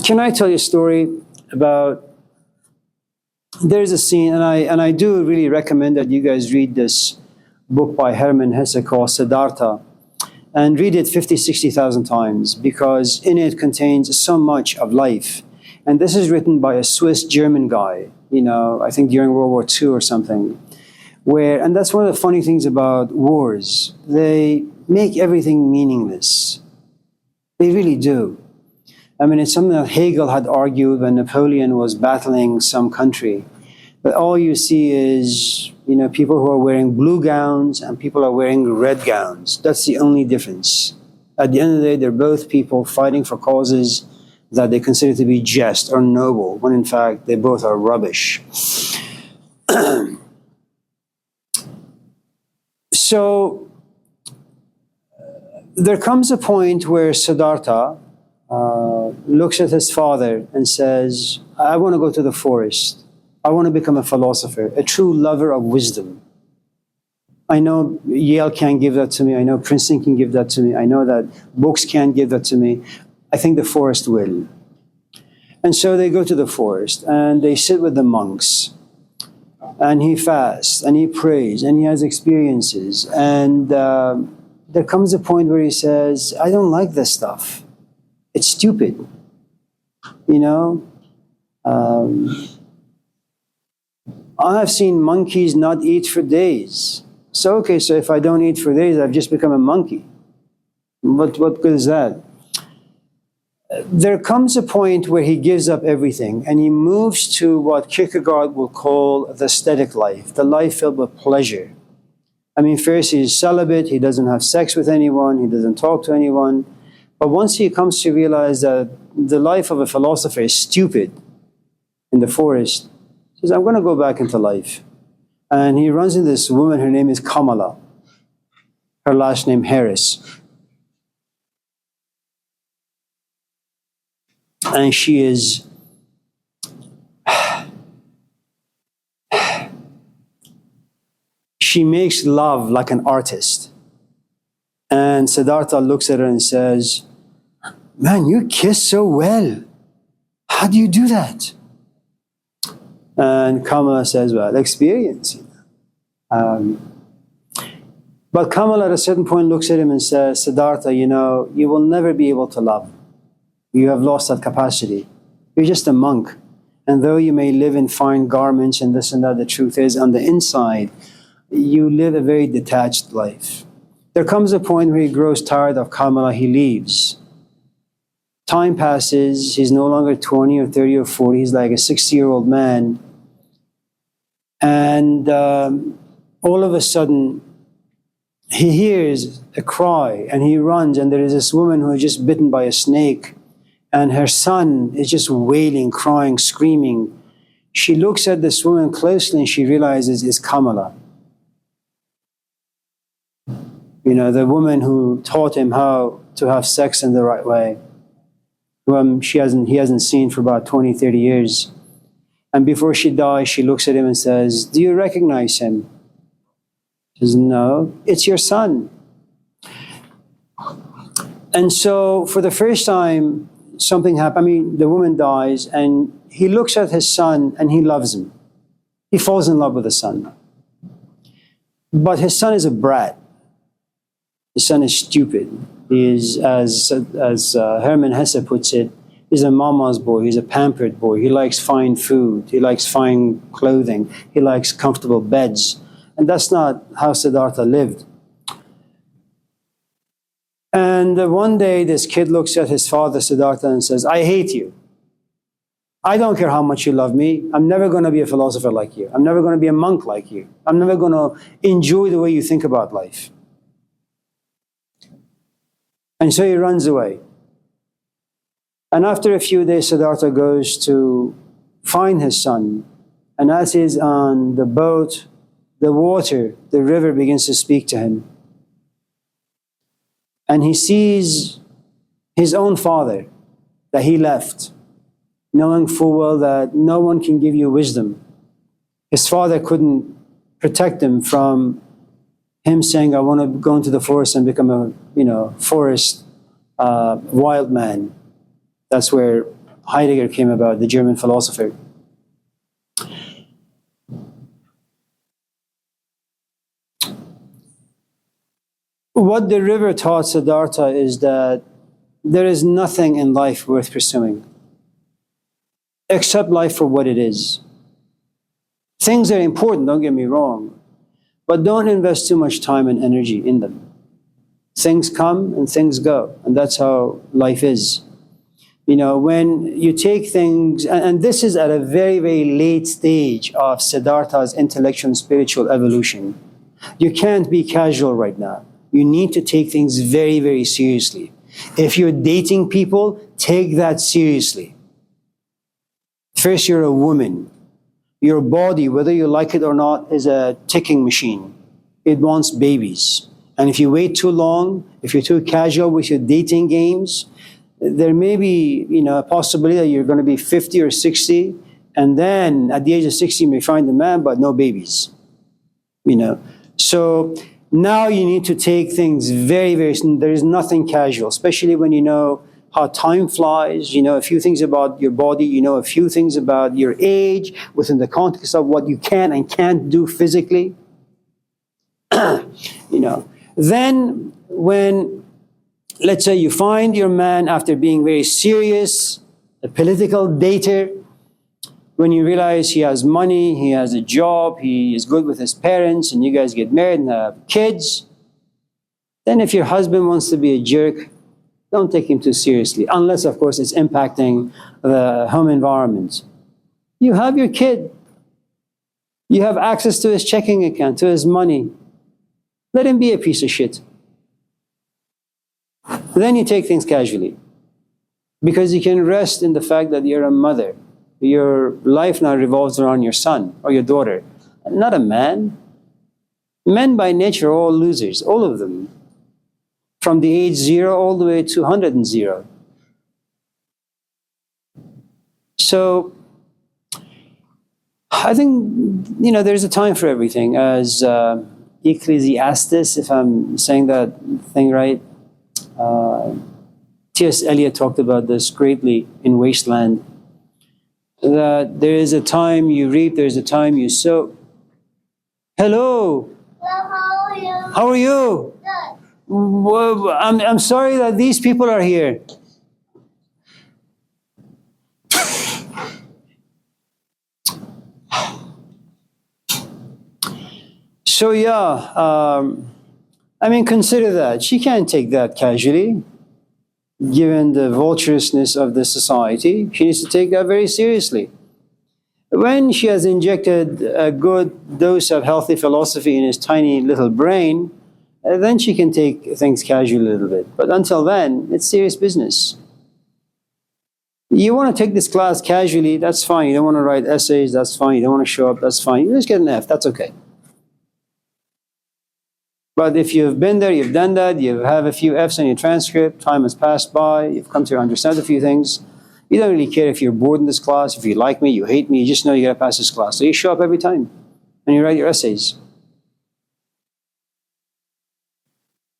Can I tell you a story about, there's a scene, and I do really recommend that you guys read this book by Hermann Hesse called Siddhartha, and read it 50, 60,000 times because in it contains so much of life. And this is written by a Swiss-German guy, I think during World War II or something, and that's one of the funny things about wars. They make everything meaningless. They really do. I mean, it's something that Hegel had argued when Napoleon was battling some country. But all you see is, people who are wearing blue gowns and people are wearing red gowns. That's the only difference. At the end of the day, they're both people fighting for causes that they consider to be just or noble, when in fact they both are rubbish. So there comes a point where Siddhartha looks at his father and says, I want to go to the forest. I want to become a philosopher, a true lover of wisdom. I know Yale can't give that to me. I know Princeton can give that to me. I know that books can't give that to me. I think the forest will. And so they go to the forest and they sit with the monks. And he fasts and he prays and he has experiences. And there comes a point where he says, I don't like this stuff. It's stupid. I have seen monkeys not eat for days. So if I don't eat for days, I've just become a monkey. What good is that? There comes a point where he gives up everything and he moves to what Kierkegaard will call the aesthetic life, the life filled with pleasure. I mean, first he's celibate, he doesn't have sex with anyone, he doesn't talk to anyone. But once he comes to realize that the life of a philosopher is stupid in the forest, he says, I'm going to go back into life. And he runs into this woman, her name is Kamala, her last name Harris. And she is she makes love like an artist. And Siddhartha looks at her and says, man, you kiss so well. How do you do that? And Kamala says, well, experience. But Kamala at a certain point looks at him and says, Siddhartha, you will never be able to love. You have lost that capacity. You're just a monk. And though you may live in fine garments and this and that, the truth is, on the inside, you live a very detached life. There comes a point where he grows tired of Kamala, he leaves. Time passes, he's no longer 20 or 30 or 40, he's like a 60-year-old man. And all of a sudden, he hears a cry and he runs, and there is this woman who is just bitten by a snake, and her son is just wailing, crying, screaming. She looks at this woman closely and she realizes it's Kamala. The woman who taught him how to have sex in the right way, whom he hasn't seen for about 20, 30 years. And before she dies, she looks at him and says, do you recognize him? He says, no, it's your son. And so for the first time, something happened. The woman dies, and he looks at his son and he loves him. He falls in love with the son. But his son is a brat. His son is stupid. He is, as Hermann Hesse puts it, he's a mama's boy. He's a pampered boy. He likes fine food. He likes fine clothing. He likes comfortable beds. And that's not how Siddhartha lived. And one day, this kid looks at his father, Siddhartha, and says, I hate you. I don't care how much you love me. I'm never going to be a philosopher like you. I'm never going to be a monk like you. I'm never going to enjoy the way you think about life. And so he runs away. And after a few days, Siddhartha goes to find his son. And as he's on the boat, the water, the river begins to speak to him. And he sees his own father that he left, knowing full well that no one can give you wisdom. His father couldn't protect him from him saying, I want to go into the forest and become a forest wild man. That's where Heidegger came about, the German philosopher. What the river taught Siddhartha is that there is nothing in life worth pursuing. Accept life for what it is. Things are important, don't get me wrong, but don't invest too much time and energy in them. Things come and things go, and that's how life is. When you take things, and this is at a very, very late stage of Siddhartha's intellectual and spiritual evolution. You can't be casual right now. You need to take things very, very seriously. If you're dating people, take that seriously. First, you're a woman. Your body, whether you like it or not, is a ticking machine. It wants babies. And if you wait too long, if you're too casual with your dating games, there may be, a possibility that you're going to be 50 or 60, and then at the age of 60, you may find a man, but no babies. So now you need to take things very, very, there is nothing casual, especially when you know how time flies, a few things about your body, a few things about your age within the context of what you can and can't do physically. Then when, let's say you find your man after being very serious, a political dater, when you realize he has money, he has a job, he is good with his parents, and you guys get married and have kids, then if your husband wants to be a jerk, don't take him too seriously, unless, of course, it's impacting the home environment. You have your kid. You have access to his checking account, to his money. Let him be a piece of shit. Then you take things casually, because you can rest in the fact that you're a mother. Your life now revolves around your son or your daughter, not a man. Men by nature are all losers, all of them, from the age 0 all the way to 100. So I think, there's a time for everything, as Ecclesiastes, if I'm saying that thing right. T.S. Eliot talked about this greatly in Wasteland, that there is a time you reap, there's a time you sow. Hello. Hello, how are you? How are you? Good. Well, I'm sorry that these people are here. So consider that. She can't take that casually, given the vulturousness of the society. She needs to take that very seriously. When she has injected a good dose of healthy philosophy in his tiny little brain, then she can take things casually a little bit. But until then, it's serious business. You want to take this class casually, that's fine. You don't want to write essays, that's fine. You don't want to show up, that's fine. You just get an F, that's okay. But if you've been there, you've done that, you have a few Fs on your transcript, time has passed by, you've come to understand a few things, you don't really care if you're bored in this class, if you like me, you hate me, you just know you gotta pass this class. So you show up every time and you write your essays.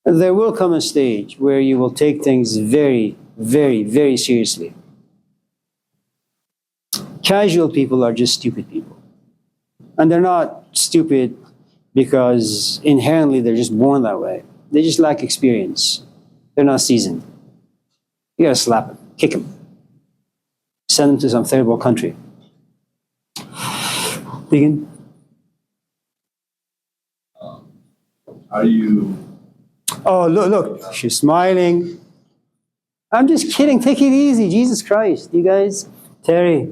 There will come a stage where you will take things very, very, very seriously. Casual people are just stupid people. And they're not stupid because inherently they're just born that way. They just lack experience. They're not seasoned. You gotta slap them, kick them, send them to some third world country. Begin. How do you, Oh, look, she's smiling. I'm just kidding, take it easy, Jesus Christ. You guys, Terry,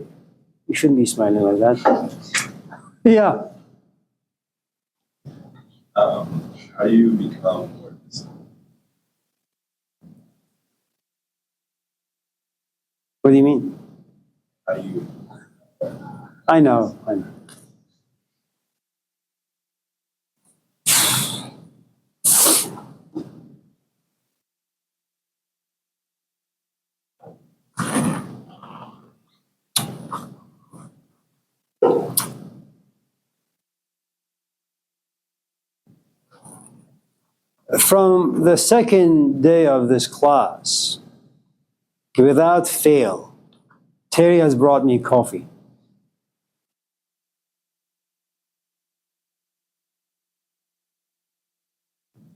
you shouldn't be smiling like that. Yeah. how do you become more disciplined? What do you mean? How do you, I know. From the second day of this class, without fail, Terry has brought me coffee.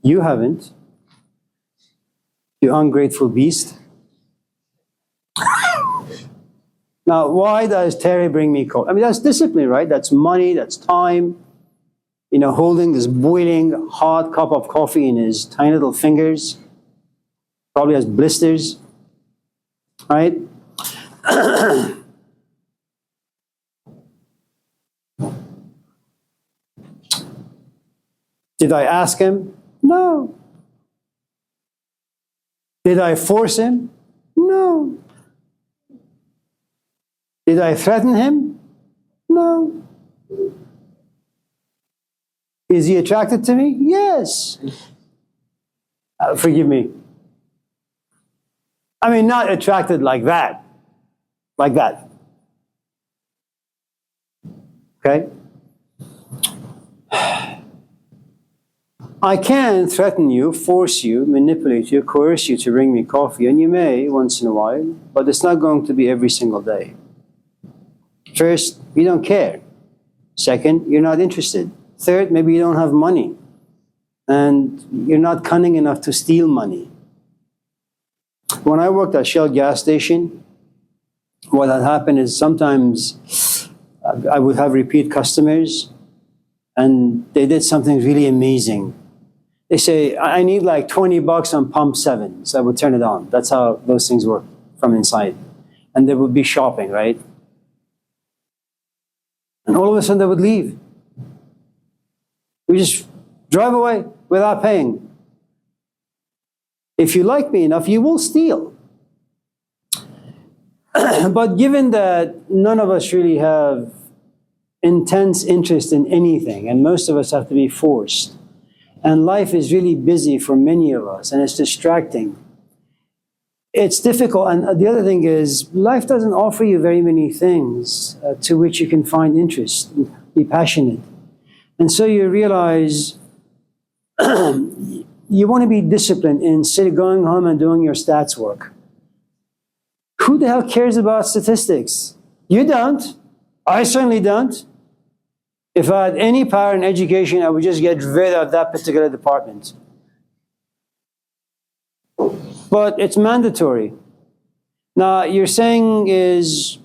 You haven't, you ungrateful beast. Now, why does Terry bring me coffee? I mean, that's discipline, right? That's money, that's time. You know, holding this boiling hot cup of coffee in his tiny little fingers. Probably has blisters, right? Did I ask him? No. Did I force him? No. Did I threaten him? No. Is he attracted to me? Yes. Forgive me. I mean, not attracted like that. Like that. Okay? I can threaten you, force you, manipulate you, coerce you to bring me coffee, and you may once in a while, but it's not going to be every single day. First, you don't care. Second, you're not interested. Third, maybe you don't have money. And you're not cunning enough to steal money. When I worked at Shell gas station, what had happened is sometimes I would have repeat customers and they did something really amazing. They say, I need like $20 on pump 7. So I would turn it on. That's how those things work from inside. And they would be shopping, right? And all of a sudden they would leave. We just drive away without paying. If you like me enough, you will steal. But given that none of us really have intense interest in anything, and most of us have to be forced, and life is really busy for many of us, and it's distracting, it's difficult. And the other thing is, life doesn't offer you very many things to which you can find interest, be passionate. And so you realize You want to be disciplined instead of going home and doing your stats work. Who the hell cares about statistics? You don't. I certainly don't. If I had any power in education, I would just get rid of that particular department. But it's mandatory. Now, you're saying is,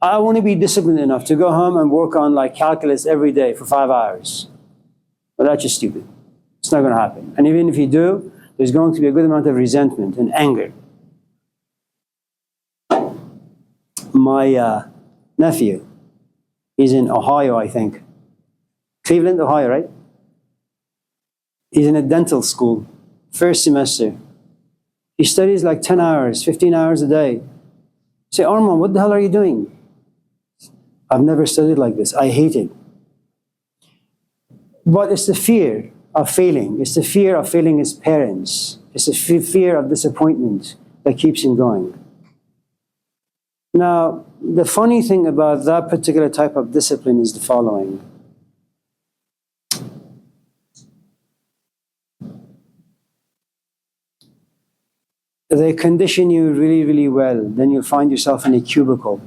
I want to be disciplined enough to go home and work on like calculus every day for 5 hours. Well, that's just stupid. It's not going to happen. And even if you do, there's going to be a good amount of resentment and anger. My nephew, he's in Ohio, I think. Cleveland, Ohio, right? He's in a dental school, first semester. He studies like 10 hours, 15 hours a day. I say, Armand, what the hell are you doing? I've never studied like this. I hate it. But it's the fear of failing. It's the fear of failing his parents. It's the fear of disappointment that keeps him going. Now, the funny thing about that particular type of discipline is the following. They condition you really, really well. Then you'll find yourself in a cubicle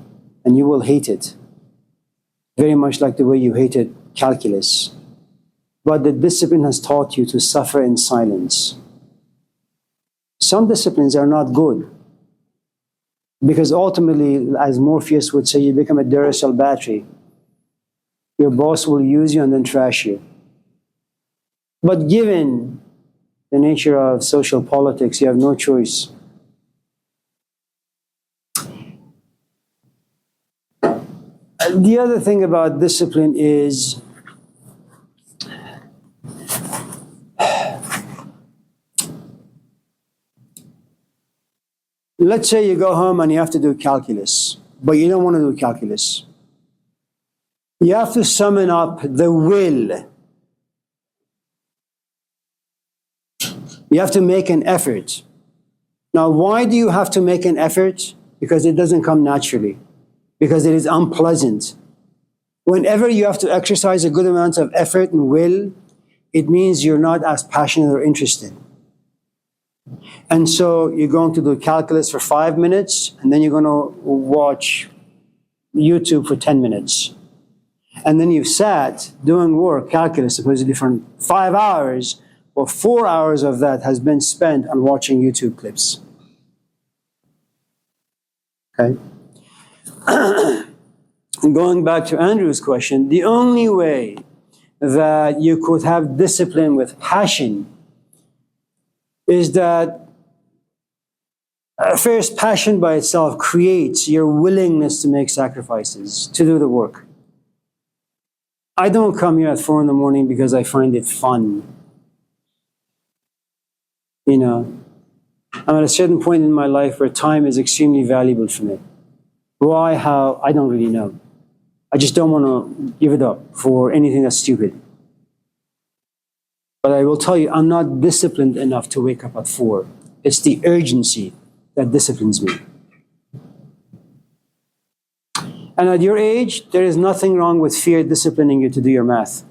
and you will hate it. Very much like the way you hated calculus. But the discipline has taught you to suffer in silence. Some disciplines are not good. Because ultimately, as Morpheus would say, you become a Duracell battery. Your boss will use you and then trash you. But given the nature of social politics, you have no choice. The other thing about discipline is let's say you go home and you have to do calculus, but you don't want to do calculus. You have to summon up the will. You have to make an effort. Now, why do you have to make an effort? Because it doesn't come naturally. Because it is unpleasant. Whenever you have to exercise a good amount of effort and will, it means you're not as passionate or interested. And so you're going to do calculus for 5 minutes, and then you're going to watch YouTube for 10 minutes. And then you've sat doing work, calculus, supposedly for 5 hours, or 4 hours of that has been spent on watching YouTube clips. Okay? And going back to Andrew's question, the only way that you could have discipline with passion is that first, passion by itself creates your willingness to make sacrifices, to do the work. I don't come here at 4 a.m. because I find it fun. You know, I'm at a certain point in my life where time is extremely valuable for me. Why, how, I don't really know. I just don't want to give it up for anything that's stupid. But I will tell you, I'm not disciplined enough to wake up at 4. It's the urgency that disciplines me. And at your age, there is nothing wrong with fear disciplining you to do your math,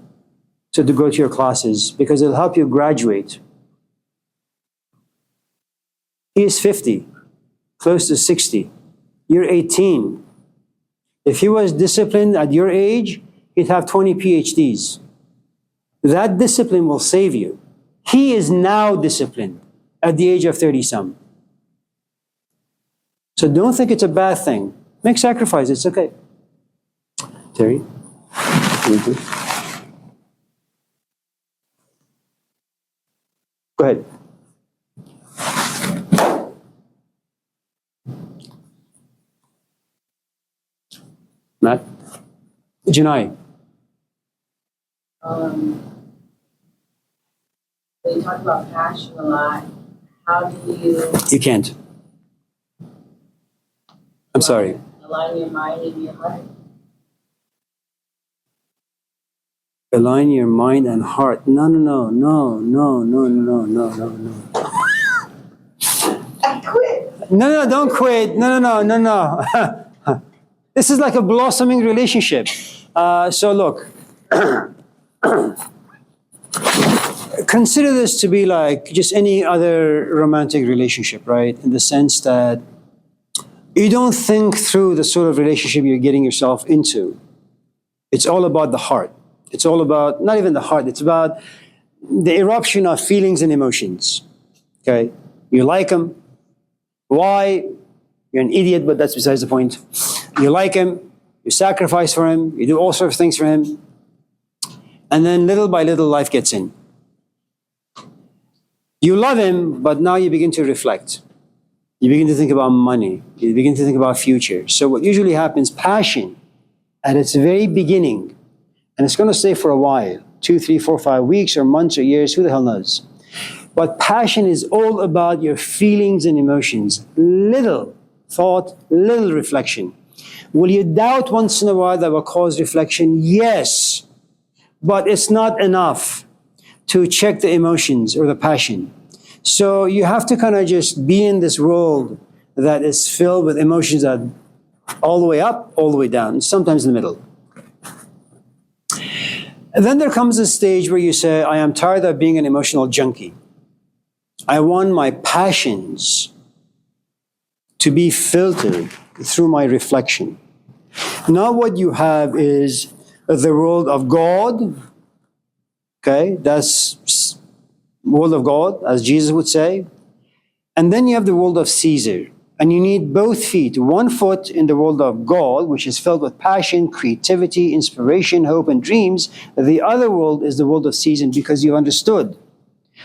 to go to your classes, because it'll help you graduate. He is 50, close to 60. You're 18. If he was disciplined at your age, he'd have 20 PhDs. That discipline will save you. He is now disciplined at the age of 30-some. So don't think it's a bad thing. Make sacrifice, it's okay. Terry? Go ahead. Matt? Janai? We talk about passion a lot. How do you You can't. I'm sorry. align your mind and your heart? Align your mind and heart. No. I quit. No, don't quit. No. This is like a blossoming relationship. So look, consider this to be like just any other romantic relationship, right? In the sense that you don't think through the sort of relationship you're getting yourself into. It's all about the heart. It's all about, not even the heart, it's about the eruption of feelings and emotions. Okay? You like him. Why? You're an idiot, but that's besides the point. You like him. You sacrifice for him. You do all sorts of things for him. And then little by little, life gets in. You love him, but now you begin to reflect. You begin to think about money. You begin to think about future. So what usually happens, passion, at its very beginning, and it's going to stay for a while, 2, 3, 4, 5 weeks or months or years, who the hell knows? But passion is all about your feelings and emotions. Little thought, little reflection. Will you doubt once in a while that will cause reflection? Yes. But it's not enough to check the emotions or the passion. So you have to kind of just be in this world that is filled with emotions that all the way up, all the way down, sometimes in the middle. And then there comes a stage where you say, I am tired of being an emotional junkie. I want my passions to be filtered through my reflection. Now what you have is the world of God. Okay, that's world of God, as Jesus would say. And then you have the world of Caesar. And you need both feet, one foot in the world of God, which is filled with passion, creativity, inspiration, hope, and dreams. The other world is the world of Caesar, because you've understood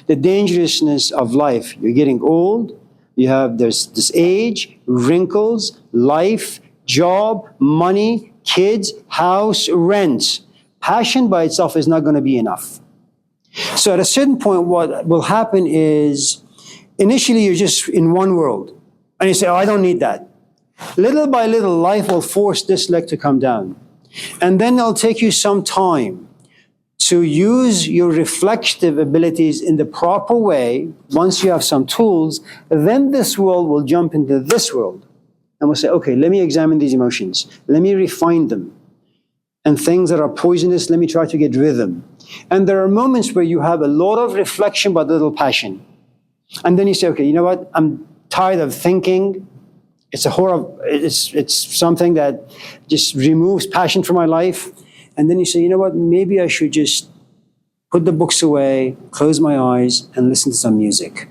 the dangerousness of life. You're getting old. There's this age, wrinkles, life, job, money, kids, house, rent. Passion by itself is not going to be enough. So at a certain point, what will happen is, initially you're just in one world. And you say, oh, I don't need that. Little by little, life will force this leg to come down. And then it'll take you some time to use your reflective abilities in the proper way. Once you have some tools, then this world will jump into this world. And we'll say, okay, let me examine these emotions. Let me refine them. And things that are poisonous, let me try to get rid of them. And there are moments where you have a lot of reflection but little passion. And then you say, okay, you know what? I'm tired of thinking. It's a horror. It's something that just removes passion from my life. And then you say, you know what? Maybe I should just put the books away, close my eyes, and listen to some music.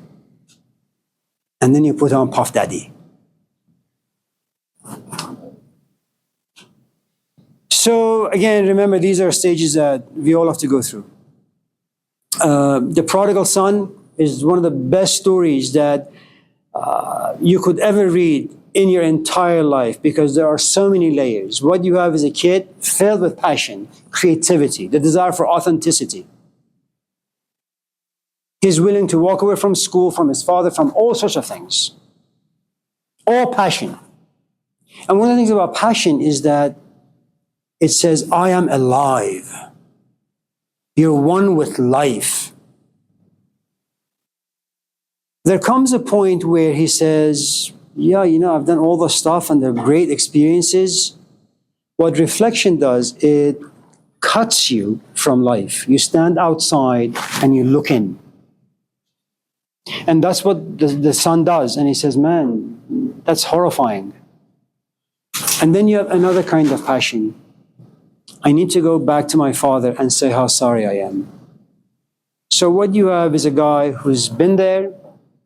And then you put on Puff Daddy. So again, remember, these are stages that we all have to go through. The prodigal son is one of the best stories that you could ever read in your entire life, because there are so many layers. What you have is a kid filled with passion, creativity, the desire for authenticity. He's willing to walk away from school, from his father, from all sorts of things. All passion. And one of the things about passion is that it says, I am alive. You're one with life. There comes a point where he says, yeah, you know, I've done all the stuff and they're great experiences. What reflection does, it cuts you from life. You stand outside and you look in. And that's what the son does. And he says, man, that's horrifying. And then you have another kind of passion. I need to go back to my father and say how sorry I am. So what you have is a guy who's been there,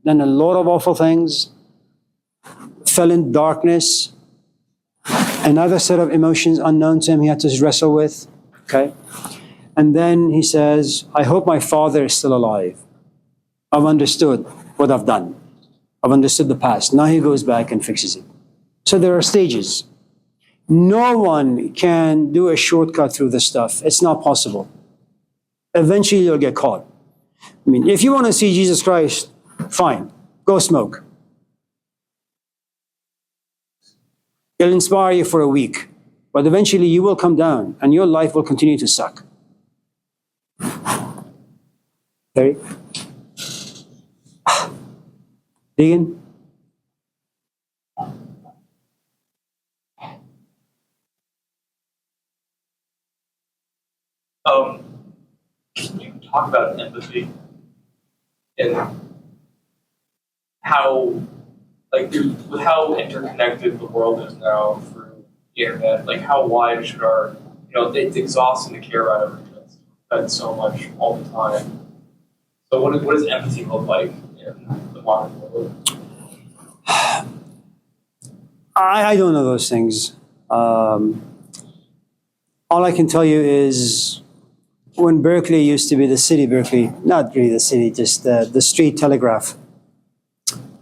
done a lot of awful things, fell in darkness, another set of emotions unknown to him he had to wrestle with, okay? And then he says, I hope my father is still alive. I've understood what I've done. I've understood the past. Now he goes back and fixes it. So there are stages. No one can do a shortcut through this stuff. It's not possible. Eventually you'll get caught. I mean, if you want to see Jesus Christ, fine, go smoke. It'll inspire you for a week, but eventually you will come down and your life will continue to suck. Terry? Deegan? Can you talk about empathy and how, like, with how interconnected the world is now through the internet, like, how wide should our, it's exhausting to care about everything. It's fed so much all the time. So what does empathy look like in the modern world? I don't know those things. All I can tell you is when Berkeley used to be the city, Berkeley, not really the city, just the street telegraph.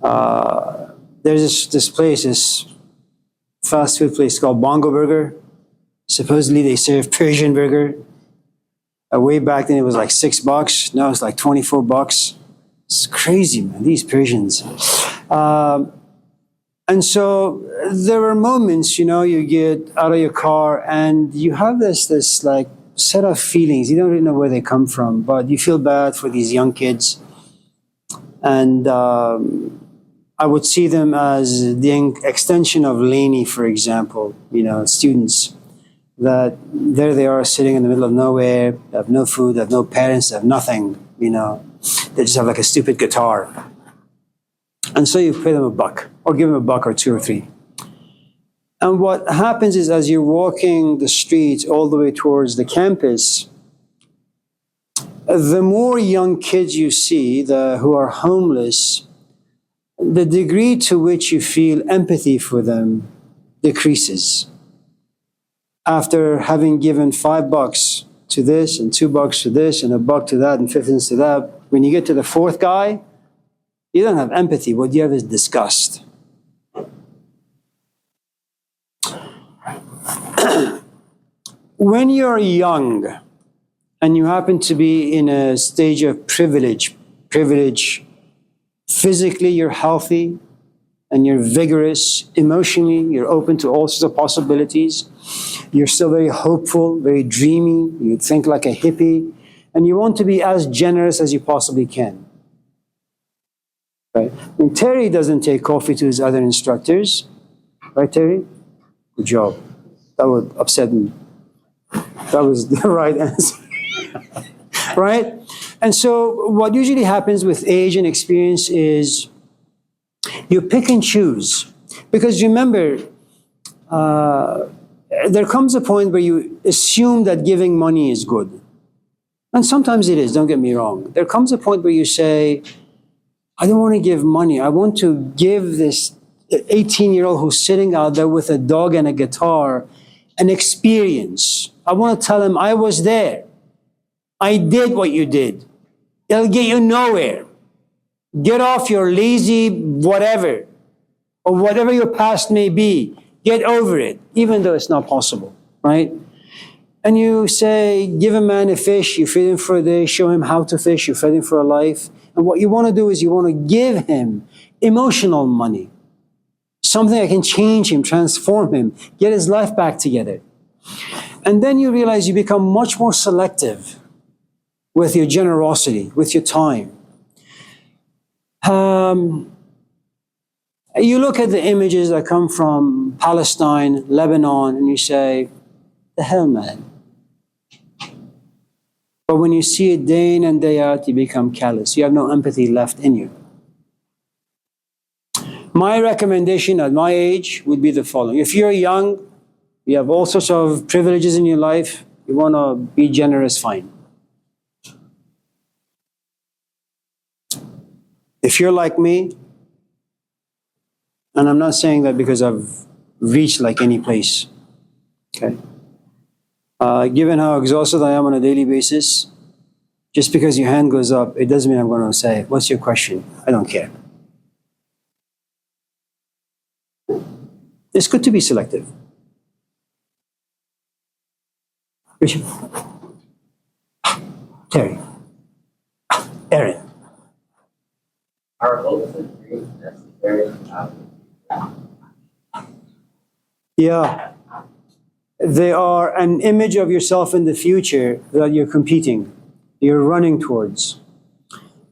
There's this place, this fast food place called Bongo Burger. Supposedly they serve Persian burger. Way back then it was like $6. Now it's like $24. It's crazy, man. These Persians. And so there are moments, you get out of your car and you have this like set of feelings. You don't really know where they come from, but you feel bad for these young kids. And I would see them as the extension of Laney, for example, students that there they are sitting in the middle of nowhere, they have no food, they have no parents, they have nothing, they just have like a stupid guitar. And so you pay them $1 or give them $1 or 2 or 3. And what happens is as you're walking the streets all the way towards the campus, the more young kids you see who are homeless, the degree to which you feel empathy for them decreases. After having given $5 to this and $2 to this and $1 to that and 50 cents to that, when you get to the fourth guy, you don't have empathy. What you have is disgust. When you're young and you happen to be in a stage of privilege, physically you're healthy and you're vigorous, emotionally you're open to all sorts of possibilities, you're still very hopeful, very dreamy, you think like a hippie, and you want to be as generous as you possibly can. Right? And Terry doesn't take coffee to his other instructors. Right, Terry? Good job. That would upset me. That was the right answer. Right? And so what usually happens with age and experience is you pick and choose. Because remember, there comes a point where you assume that giving money is good. And sometimes it is, don't get me wrong. There comes a point where you say, I don't want to give money. I want to give this 18-year-old who's sitting out there with a dog and a guitar an experience. I want to tell him I was there. I did what you did. It'll get you nowhere. Get off your lazy whatever, or whatever your past may be. Get over it, even though it's not possible, right? And you say, give a man a fish, you feed him for a day, show him how to fish, you feed him for a life. And what you want to do is you want to give him emotional money. Something that can change him, transform him, get his life back together. And then you realize you become much more selective with your generosity, with your time. You look at the images that come from Palestine, Lebanon, and you say, the hell, man. But when you see it day in and day out, you become callous. You have no empathy left in you. My recommendation at my age would be the following. If you're young, you have all sorts of privileges in your life, you want to be generous, fine. If you're like me, and I'm not saying that because I've reached like any place, okay? Given how exhausted I am on a daily basis, just because your hand goes up, it doesn't mean I'm going to say, what's your question? I don't care. It's good to be selective. Richard. Terry. Aaron. Are hopes and dreams necessary to have? Yeah. They are an image of yourself in the future that you're competing, you're running towards.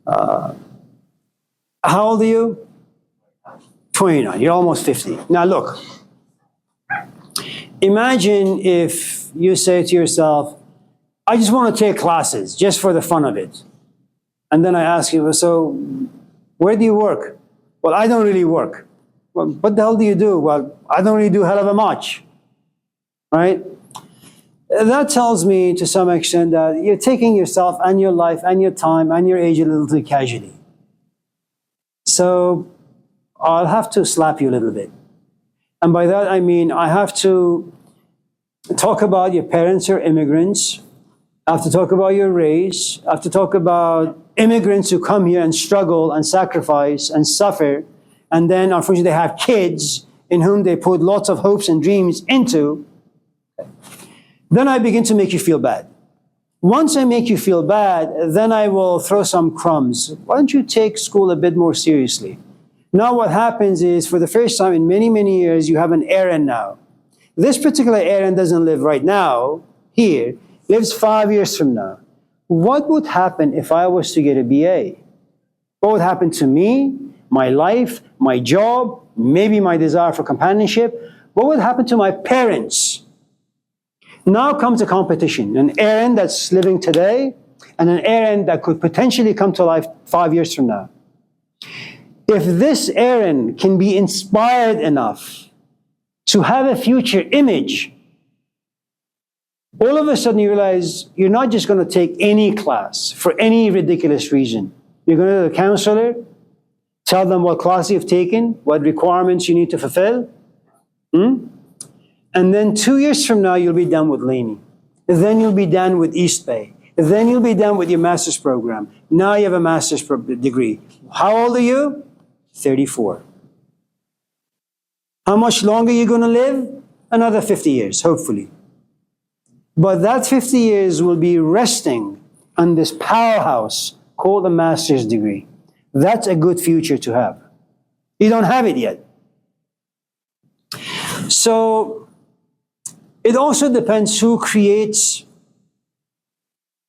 How old are you? 29. You're almost 50. Now look, imagine if you say to yourself, I just want to take classes just for the fun of it. And then I ask you, so where do you work? Well, I don't really work. Well, what the hell do you do? Well, I don't really do hell of a much, right? That tells me to some extent that you're taking yourself and your life and your time and your age a little too casually. So I'll have to slap you a little bit. And by that I mean I have to talk about your parents are immigrants. I have to talk about your race. I have to talk about immigrants who come here and struggle and sacrifice and suffer. And then unfortunately they have kids in whom they put lots of hopes and dreams into. Then I begin to make you feel bad. Once I make you feel bad, then I will throw some crumbs. Why don't you take school a bit more seriously? Now what happens is, for the first time in many, many years, you have an Aaron now. This particular Aaron doesn't live right now, here, lives 5 years from now. What would happen if I was to get a BA? What would happen to me, my life, my job, maybe my desire for companionship? What would happen to my parents? Now comes a competition, an Aaron that's living today and an Aaron that could potentially come to life 5 years from now. If this Aaron can be inspired enough to have a future image, all of a sudden you realize you're not just going to take any class for any ridiculous reason. You're going to go to the counselor, tell them what class you've taken, what requirements you need to fulfill. And then 2 years from now, you'll be done with Laney. Then you'll be done with East Bay. Then you'll be done with your master's program. Now you have a master's degree. How old are you? 34. How much longer are you going to live? Another 50 years, hopefully. But that 50 years will be resting on this powerhouse called a master's degree. That's a good future to have. You don't have it yet. So it also depends who creates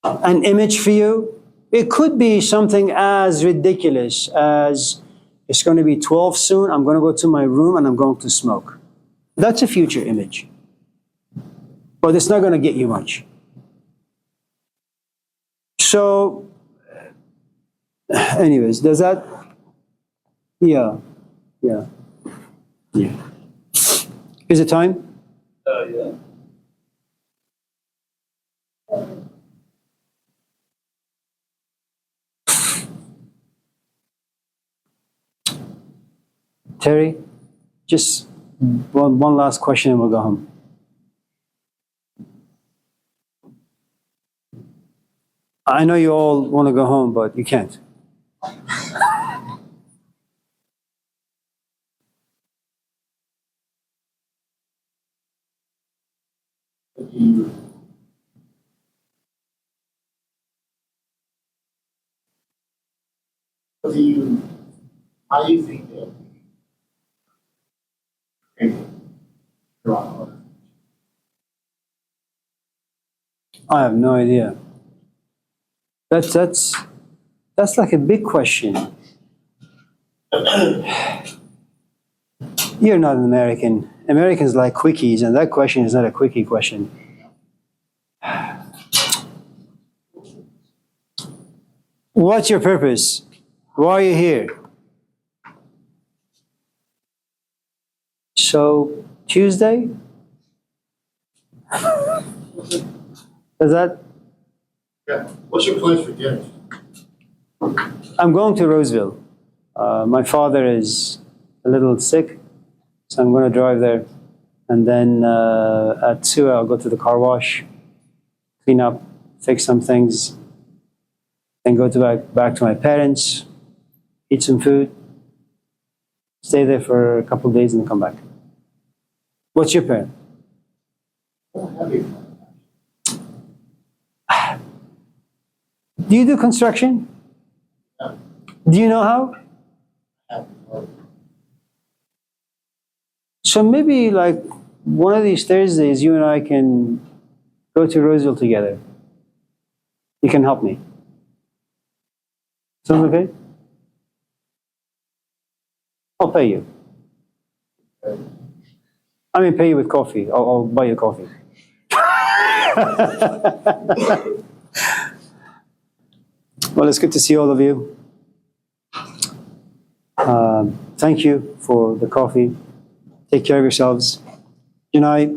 an image for you. It could be something as ridiculous as, it's going to be 12 soon, I'm going to go to my room and I'm going to smoke. That's a future image. But it's not going to get you much. So, anyways, does that? Yeah. Is it time? Yeah. Terry, just one last question and we'll go home. I know you all want to go home, but you can't. How do you think that I have no idea. That's like a big question. You're not an American. Americans like quickies, and that question is not a quickie question. What's your purpose? Why are you here? So, Tuesday? Is that? Yeah. What's your plans for dinner? I'm going to Roseville. My father is a little sick, so I'm going to drive there. And then at 2, I'll go to the car wash, clean up, fix some things, then go back to my parents, eat some food, stay there for a couple of days, and come back. What's your plan? Do you do construction? Yeah. Do you know how? So maybe like one of these Thursdays, you and I can go to Roseville together. You can help me. Sounds okay? I'll pay you. I mean, pay you with coffee. I'll buy you coffee. Well, it's good to see all of you. Thank you for the coffee. Take care of yourselves. Good night.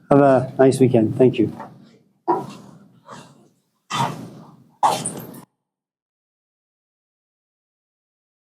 Have a nice weekend. Thank you.